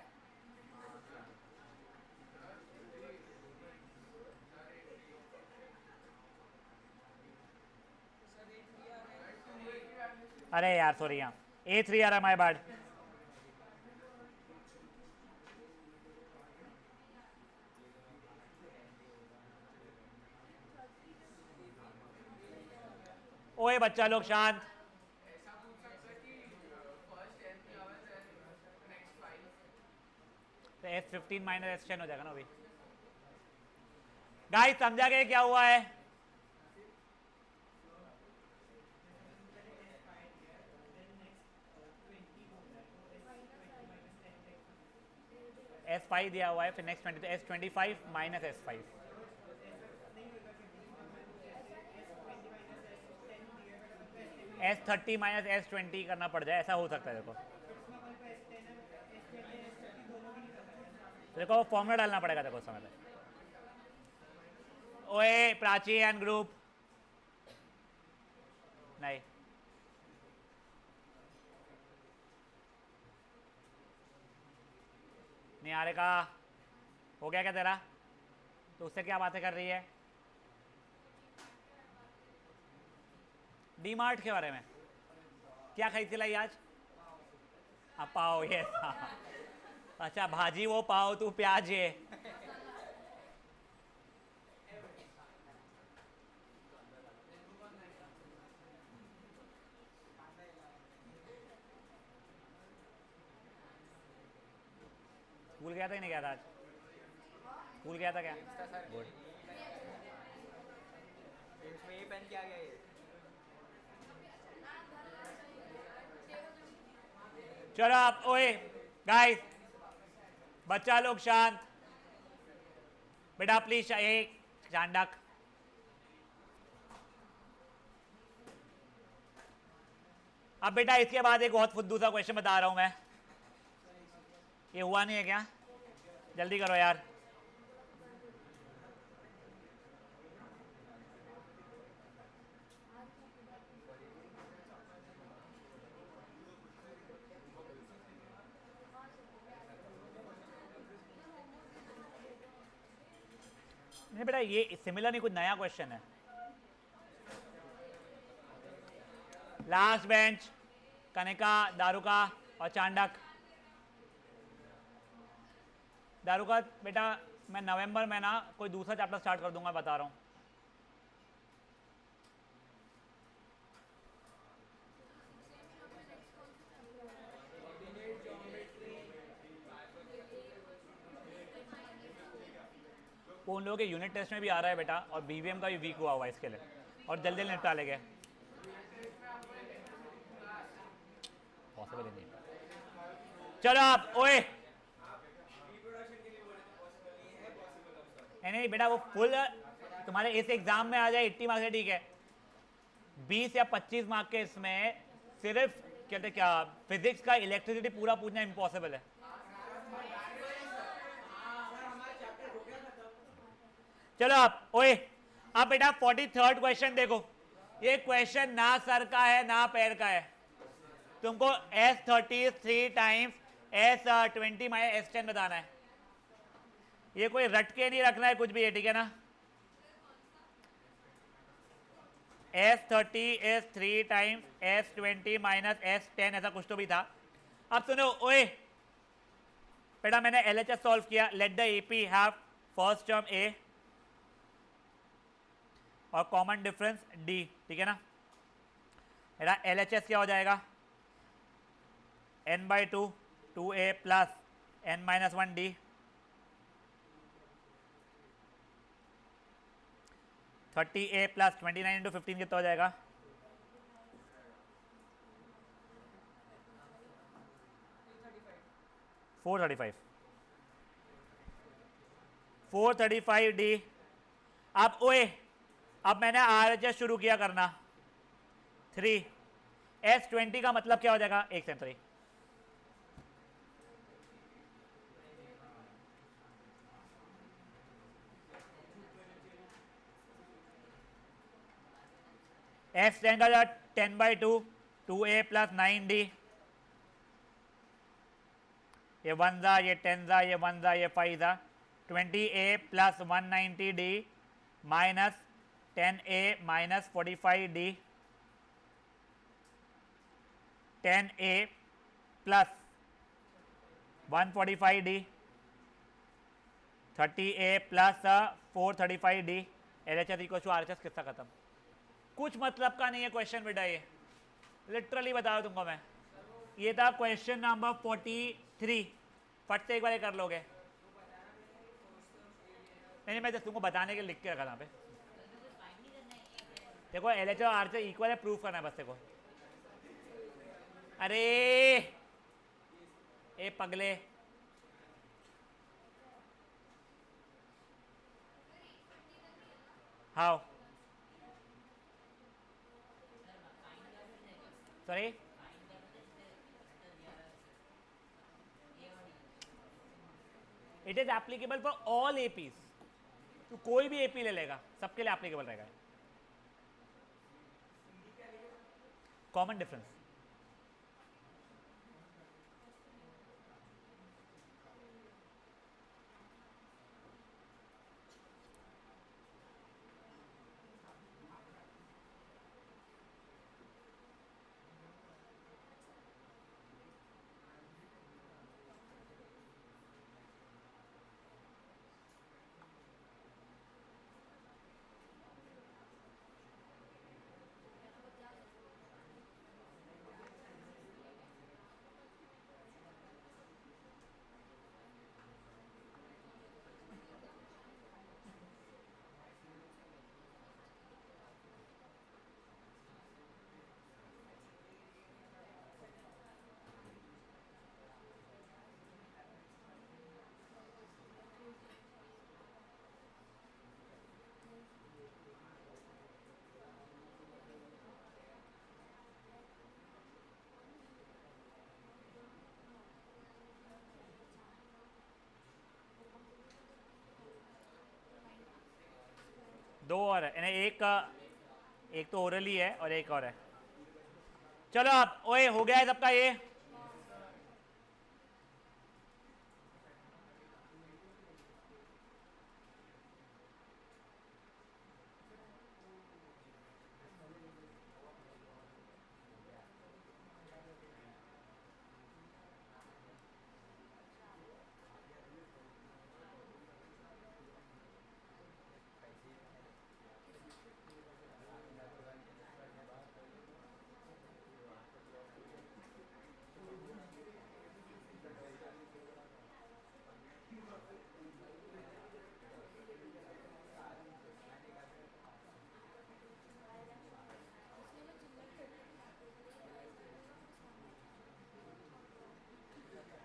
अरे यार सॉरी, यहाँ A3 आ रहा है, माय बैड। ओए बच्चा लोग शांत। तो S15 -S10 हो जाएगा ना अभी। गाइस समझा गए क्या हुआ है? S5 दिया हुआ है, फिर नेक्स्ट 20, तो S25 -S5। S30 minus S20 करना पड़ जाए, ऐसा हो सकता है। देखो देखो फॉर्मूला डालना पड़ेगा देखो उस समय पे। ओए प्राची एंड ग्रुप नहीं, नहीं आ रहे का हो गया क्या तेरा? तो उससे क्या बातें कर रही है? डी मार्ट के बारे में क्या खरीद के लाई आज? पाओ, ये अच्छा भाजी वो पाओ, तू प्याज ये। स्कूल गया था कि नहीं गया था आज? स्कूल गया था क्या? गुड। इसमें ये पेन क्या गया ये? चलो आप ओए गाइस, बच्चा लोग शांत। बेटा प्लीज एक चांडक। अब बेटा इसके बाद एक बहुत फुद्दू सा क्वेश्चन बता रहा हूं मैं। ये हुआ नहीं है क्या? जल्दी करो यार। नहीं बेटा ये सिमिलर नहीं, कुछ नया क्वेश्चन है। लास्ट बेंच, कनिका, दारुका और चांडक। दारुका बेटा मैं नवंबर में ना कोई दूसरा चैप्टर स्टार्ट कर दूंगा, बता रहा हूँ। उन लोगों के यूनिट टेस्ट में भी आ रहा है बेटा, और बीवीएम का भी वीक हुआ हुआ है इसके लिए, और जल्दी जल्दी निपटा लेंगे। पॉसिबल ही नहीं। चलो आप ओए, नहीं बेटा वो फुल तुम्हारे इस एग्जाम में आ जाए 80 मार्क्स है, ठीक है। 20 या 25 मार्क के इसमें सिर्फ कहते क्या फिजिक्स का इलेक्ट्रिसिटी पूरा पूछना इम्पॉसिबल है। चलो आप ओए, अब बेटा 43rd क्वेश्चन देखो। ये क्वेश्चन ना सर का है ना पैर का है। तुमको S30 3 times S20 minus S10 बताना है। ये कोई रट के नहीं रखना है कुछ भी है, ठीक है ना? S30 S3 times S20 minus S10 ऐसा कुछ तो भी था। अब सुनो ओए बेटा, मैंने LHS सॉल्व किया। Let the AP have first term A और कॉमन डिफरेंस D, ठीक है ना? मेरा LHS क्या हो जाएगा? n/2 2A plus n-1D, A plus 29 into 15 कितना हो जाएगा? 435 435D। अब ओए, अब मैंने RHS शुरू किया करना 3 S20 का मतलब क्या हो जाएगा? 1 से 3 S10 का 10/2 2A प्लस 9D, ये 1 जा, ये 10 जा, ये 1 जा, ये 5 जा। 20A plus 190D minus 10A minus 45D, 10A plus 145D, 30A plus 435D। LHS equal to RHS कितना खत्म? कुछ मतलब का नहीं है क्वेश्चन बेटा, ये लिटरली बता रहा तुमको मैं। ये था क्वेश्चन नंबर 43। फट से एक बार कर लोगे? नहीं मैं तुमको बताने के लिख के रखा था पे। देखो LHS और RHS इक्वल है, प्रूफ करना है बस। देखो अरे ए पगले, how sorry, it is applicable for all APs. तो कोई भी एपी ले लेगा, सबके लिए एप्लीकेबल रहेगा। Common difference. दो और है, यानी एक तो ओरली है और एक और है। चलो आप, ओए हो गया है सबका ये।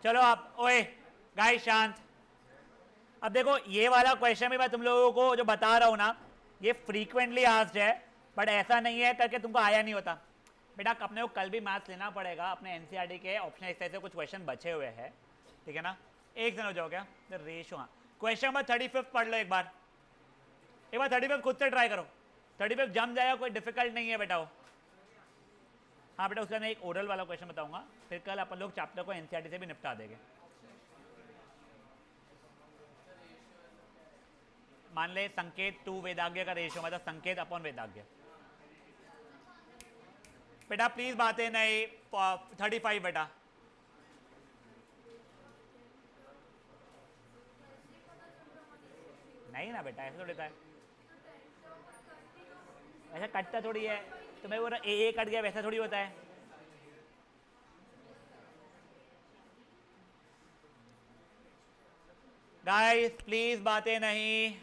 चलो आप, ओए गाइस शांत। अब देखो ये वाला क्वेश्चन भी मैं तुम लोगों को जो बता रहा हूं ना, ये फ्रीक्वेंटली आस्क्ड है, बट ऐसा नहीं है करके तुमको आया नहीं होता। बेटा अपने को कल भी मैथ्स लेना पड़ेगा, अपने एनसीईआरटी के ऑप्शन इस तरह से कुछ क्वेश्चन बचे हुए हैं, ठीक है ना। एक दिन हो जाओ क्या रेशो। हाँ, क्वेश्चन नंबर 35 पढ़ लो एक बार 35 खुद से ट्राई करो। 35 जम जाएगा, कोई डिफिकल्ट नहीं है बेटा वो। हाँ बेटा, उसका मैं एक ओरल वाला क्वेश्चन बताऊंगा, फिर कल अपन लोग चैप्टर को एनसीईआरटी से भी निपटा देंगे। मान ले संकेत टू वेदाज्ञ का रेशियो, मतलब संकेत अपॉन वेदाज्ञ। बेटा प्लीज बातें नहीं, 35 बेटा। नहीं ना बेटा, ऐसा थोड़ी था, ऐसा कटता थोड़ी है। तुम्हें वो ए कट गया वैसा थोड़ी होता है। गाइस प्लीज बातें नहीं।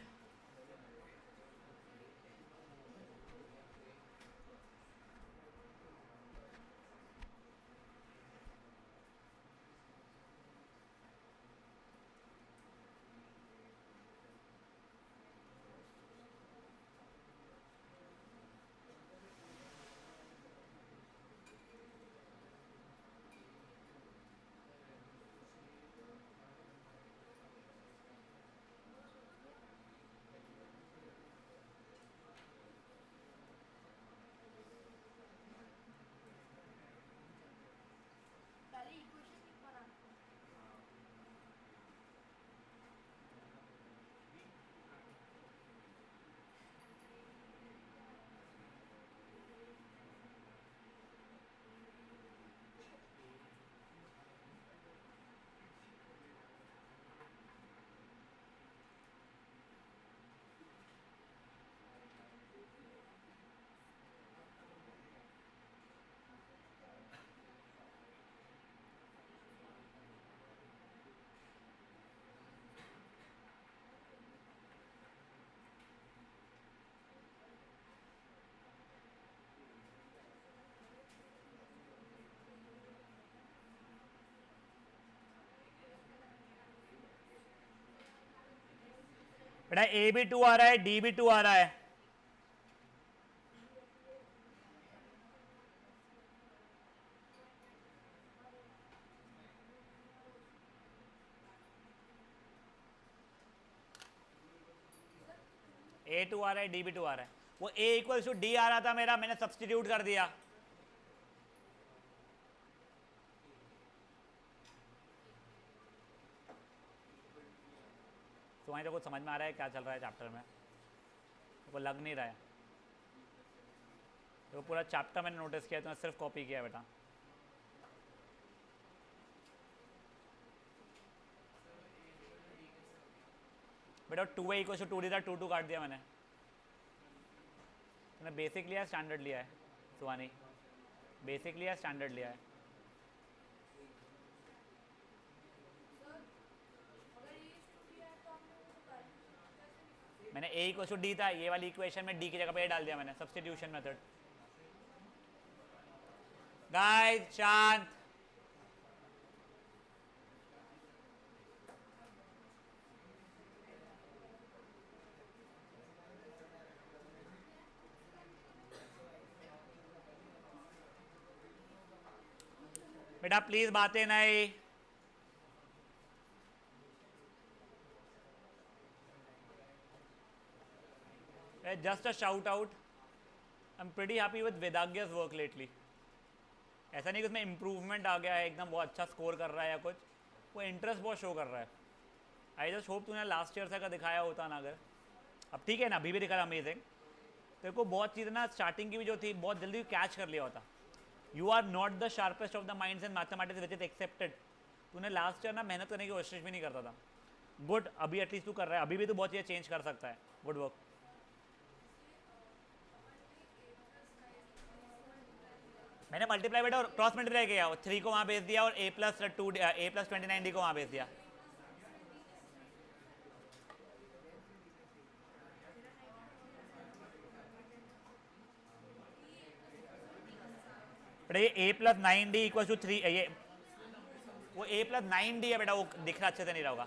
बेटा ए भी 2 आ रहा है, डी भी 2 आ रहा है। A2 आ रहा है, DB2 आ रहा है, वो A इक्वल्स टू D आ रहा था मेरा, मैंने सब्सटीट्यूट कर दिया। तुम्हारी तो कुछ समझ में आ रहा है क्या चल रहा है चैप्टर में? वो लग नहीं रहा है, तो पूरा चैप्टर मैंने नोटिस किया, तो सिर्फ कॉपी किया बेटा। बेटा 2A इक्वल टू 2D था, 2 काट दिया मैंने। मैंने बेसिक लिया है, स्टैंडर्ड लिया है सुहानी? बेसिक लिया है, स्टैंडर्ड लिया है? मैंने A इक्वल टू D था, ये वाली इक्वेशन में D की जगह पे A डाल दिया मैंने, सब्स्टिट्यूशन मेथड। गाइस शांत। बेटा प्लीज बातें नहीं। Just a shout out, I am pretty happy with Vedagya's work lately. ऐसा नहीं कि उसमें इम्प्रूवमेंट आ गया है, एकदम बहुत अच्छा स्कोर कर रहा है या कुछ, वो इंटरेस्ट बहुत शो कर रहा है। आई जस्ट होप तूने लास्ट ईयर से का दिखाया होता ना, अगर अब ठीक है ना, अभी भी दिखा रहा अमेजिंग। तेरे को बहुत चीज़ें ना स्टार्टिंग की भी जो थी बहुत जल्दी कैच कर लिया होता। You are not the sharpest of the minds in mathematics which is accepted. तूने लास्ट ईयर ना मेहनत करने की कोशिश भी नहीं करता था। गुड, अभी एटलीस्ट तू कर रहा है, अभी भी तू बहुत चीज़ें चेंज कर सकता है। Good work. मैंने मल्टीप्लाई बेटा और क्रॉस मल्टीप्लाई किया, 3 को वहाँ भेज दिया और A+29D को वहाँ भेज दिया। बेटा ये A+9D इक्वल टू 3, ये वो A+9D है बेटा, वो दिख रहा अच्छे से नहीं रहा होगा।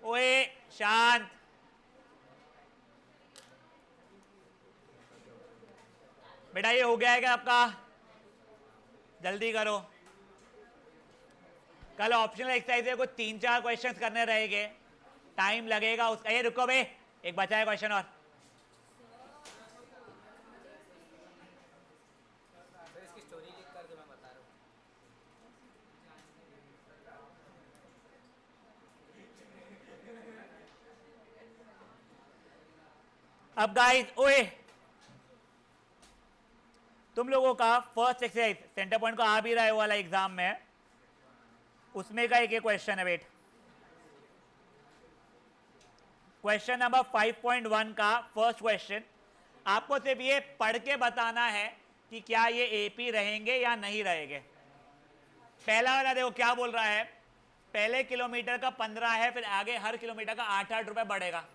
ओए शांत। बेटा ये हो गया है क्या आपका? जल्दी करो, कल ऑप्शनल एक्सरसाइज है, कुछ 3-4 क्वेश्चंस करने रहेंगे, टाइम लगेगा उसका। ये रुको बे, एक बचा है क्वेश्चन और। तो इसकी स्टोरी लिख कर दो, मैं बता रहा हूँ। अब गाइस ओए, तुम लोगों का फर्स्ट एक्सरसाइज सेंटर पॉइंट को आ भी रहा है वाला एग्जाम में, उसमें का एक क्वेश्चन है वेट। क्वेश्चन नंबर 5.1 का फर्स्ट क्वेश्चन, आपको सिर्फ ये पढ़ के बताना है कि क्या ये एपी रहेंगे या नहीं रहेंगे। पहला वाला देखो क्या बोल रहा है, पहले किलोमीटर का 15 है, फिर आगे हर किलोमीटर का 8-8 रुपए बढ़ेगा।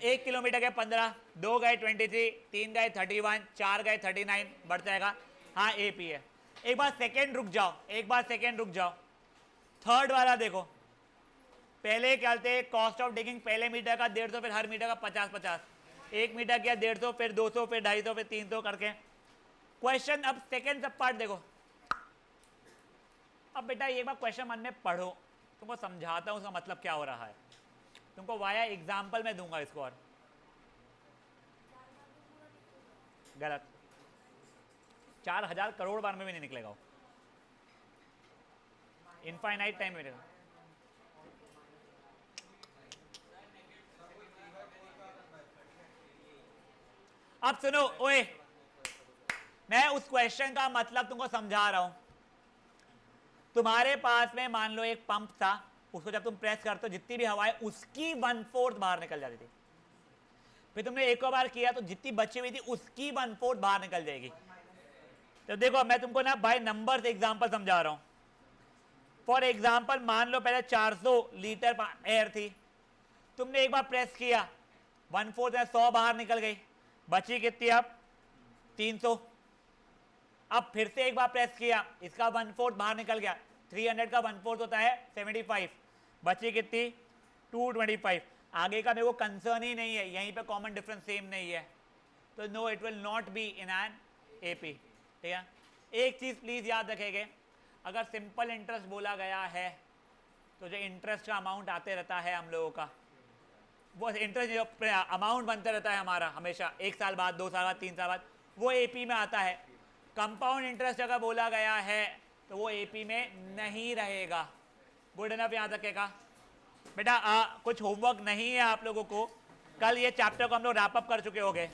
1 किलोमीटर के 15, 2 गए 23, 3 गए 31, 4 गए 39, बढ़ जाएगा। हाँ एपी है। एक बार सेकेंड रुक जाओ, एक बार सेकेंड रुक जाओ। थर्ड वाला देखो, पहले क्या थे, कॉस्ट ऑफ डिगिंग पहले मीटर का 150, फिर हर मीटर का 50-50, 1 मीटर किया 150, फिर 200, फिर 250, फिर 300 करके। क्वेश्चन अब सेकेंड सब पार्ट देखो। अब बेटा एक बार क्वेश्चन मन में पढ़ो, तुमको समझाता हूं उसका मतलब क्या हो रहा है, तुमको वाया एग्जाम्पल में दूंगा इसको। और गलत, 4000 करोड़ बार में भी नहीं निकलेगा वो, इनफाइनाइट टाइम मिलेगा। अब सुनो ओए, मैं उस क्वेश्चन का मतलब तुमको समझा रहा हूं। तुम्हारे पास में मान लो एक पंप था, उसको जब तुम प्रेस करते हो जितनी भी हवा है उसकी 1/4 बाहर निकल जाती थी। फिर तुमने एक और बार किया तो जितनी बची हुई थी उसकी 1/4 बाहर निकल जाएगी। तो देखो मैं तुमको ना बाय नंबर से एग्जांपल समझा रहा हूं। फॉर एग्जांपल मान लो पहले 400 लीटर एयर थी, तुमने एक बार प्रेस किया 1/4 में 100 बाहर निकल गई, बची कितनी अब 300। अब फिर से एक बार प्रेस किया, इसका 1/4 बाहर निकल गया, 300 का 1/4 होता है 75, बची कितनी 225। आगे का मेरे को कंसर्न ही नहीं है, यहीं पे कॉमन डिफरेंस सेम नहीं है, तो no it will not be in an AP. ठीक है, एक चीज प्लीज याद रखेंगे, अगर सिंपल इंटरेस्ट बोला गया है तो जो इंटरेस्ट का अमाउंट आते रहता है हम लोगों का, वो इंटरेस्ट जो अमाउंट बनता रहता है हमारा हमेशा 1 साल बाद, 2 साल बाद, 3 साल बाद, वो एपी में आता है। कंपाउंड इंटरेस्ट अगर बोला गया है तो वो एपी में नहीं रहेगा। गुड इनफ यहाँ तक का बेटा। कुछ होमवर्क नहीं है आप लोगों को, कल ये चैप्टर को हम लोग रैप अप कर चुके होंगे।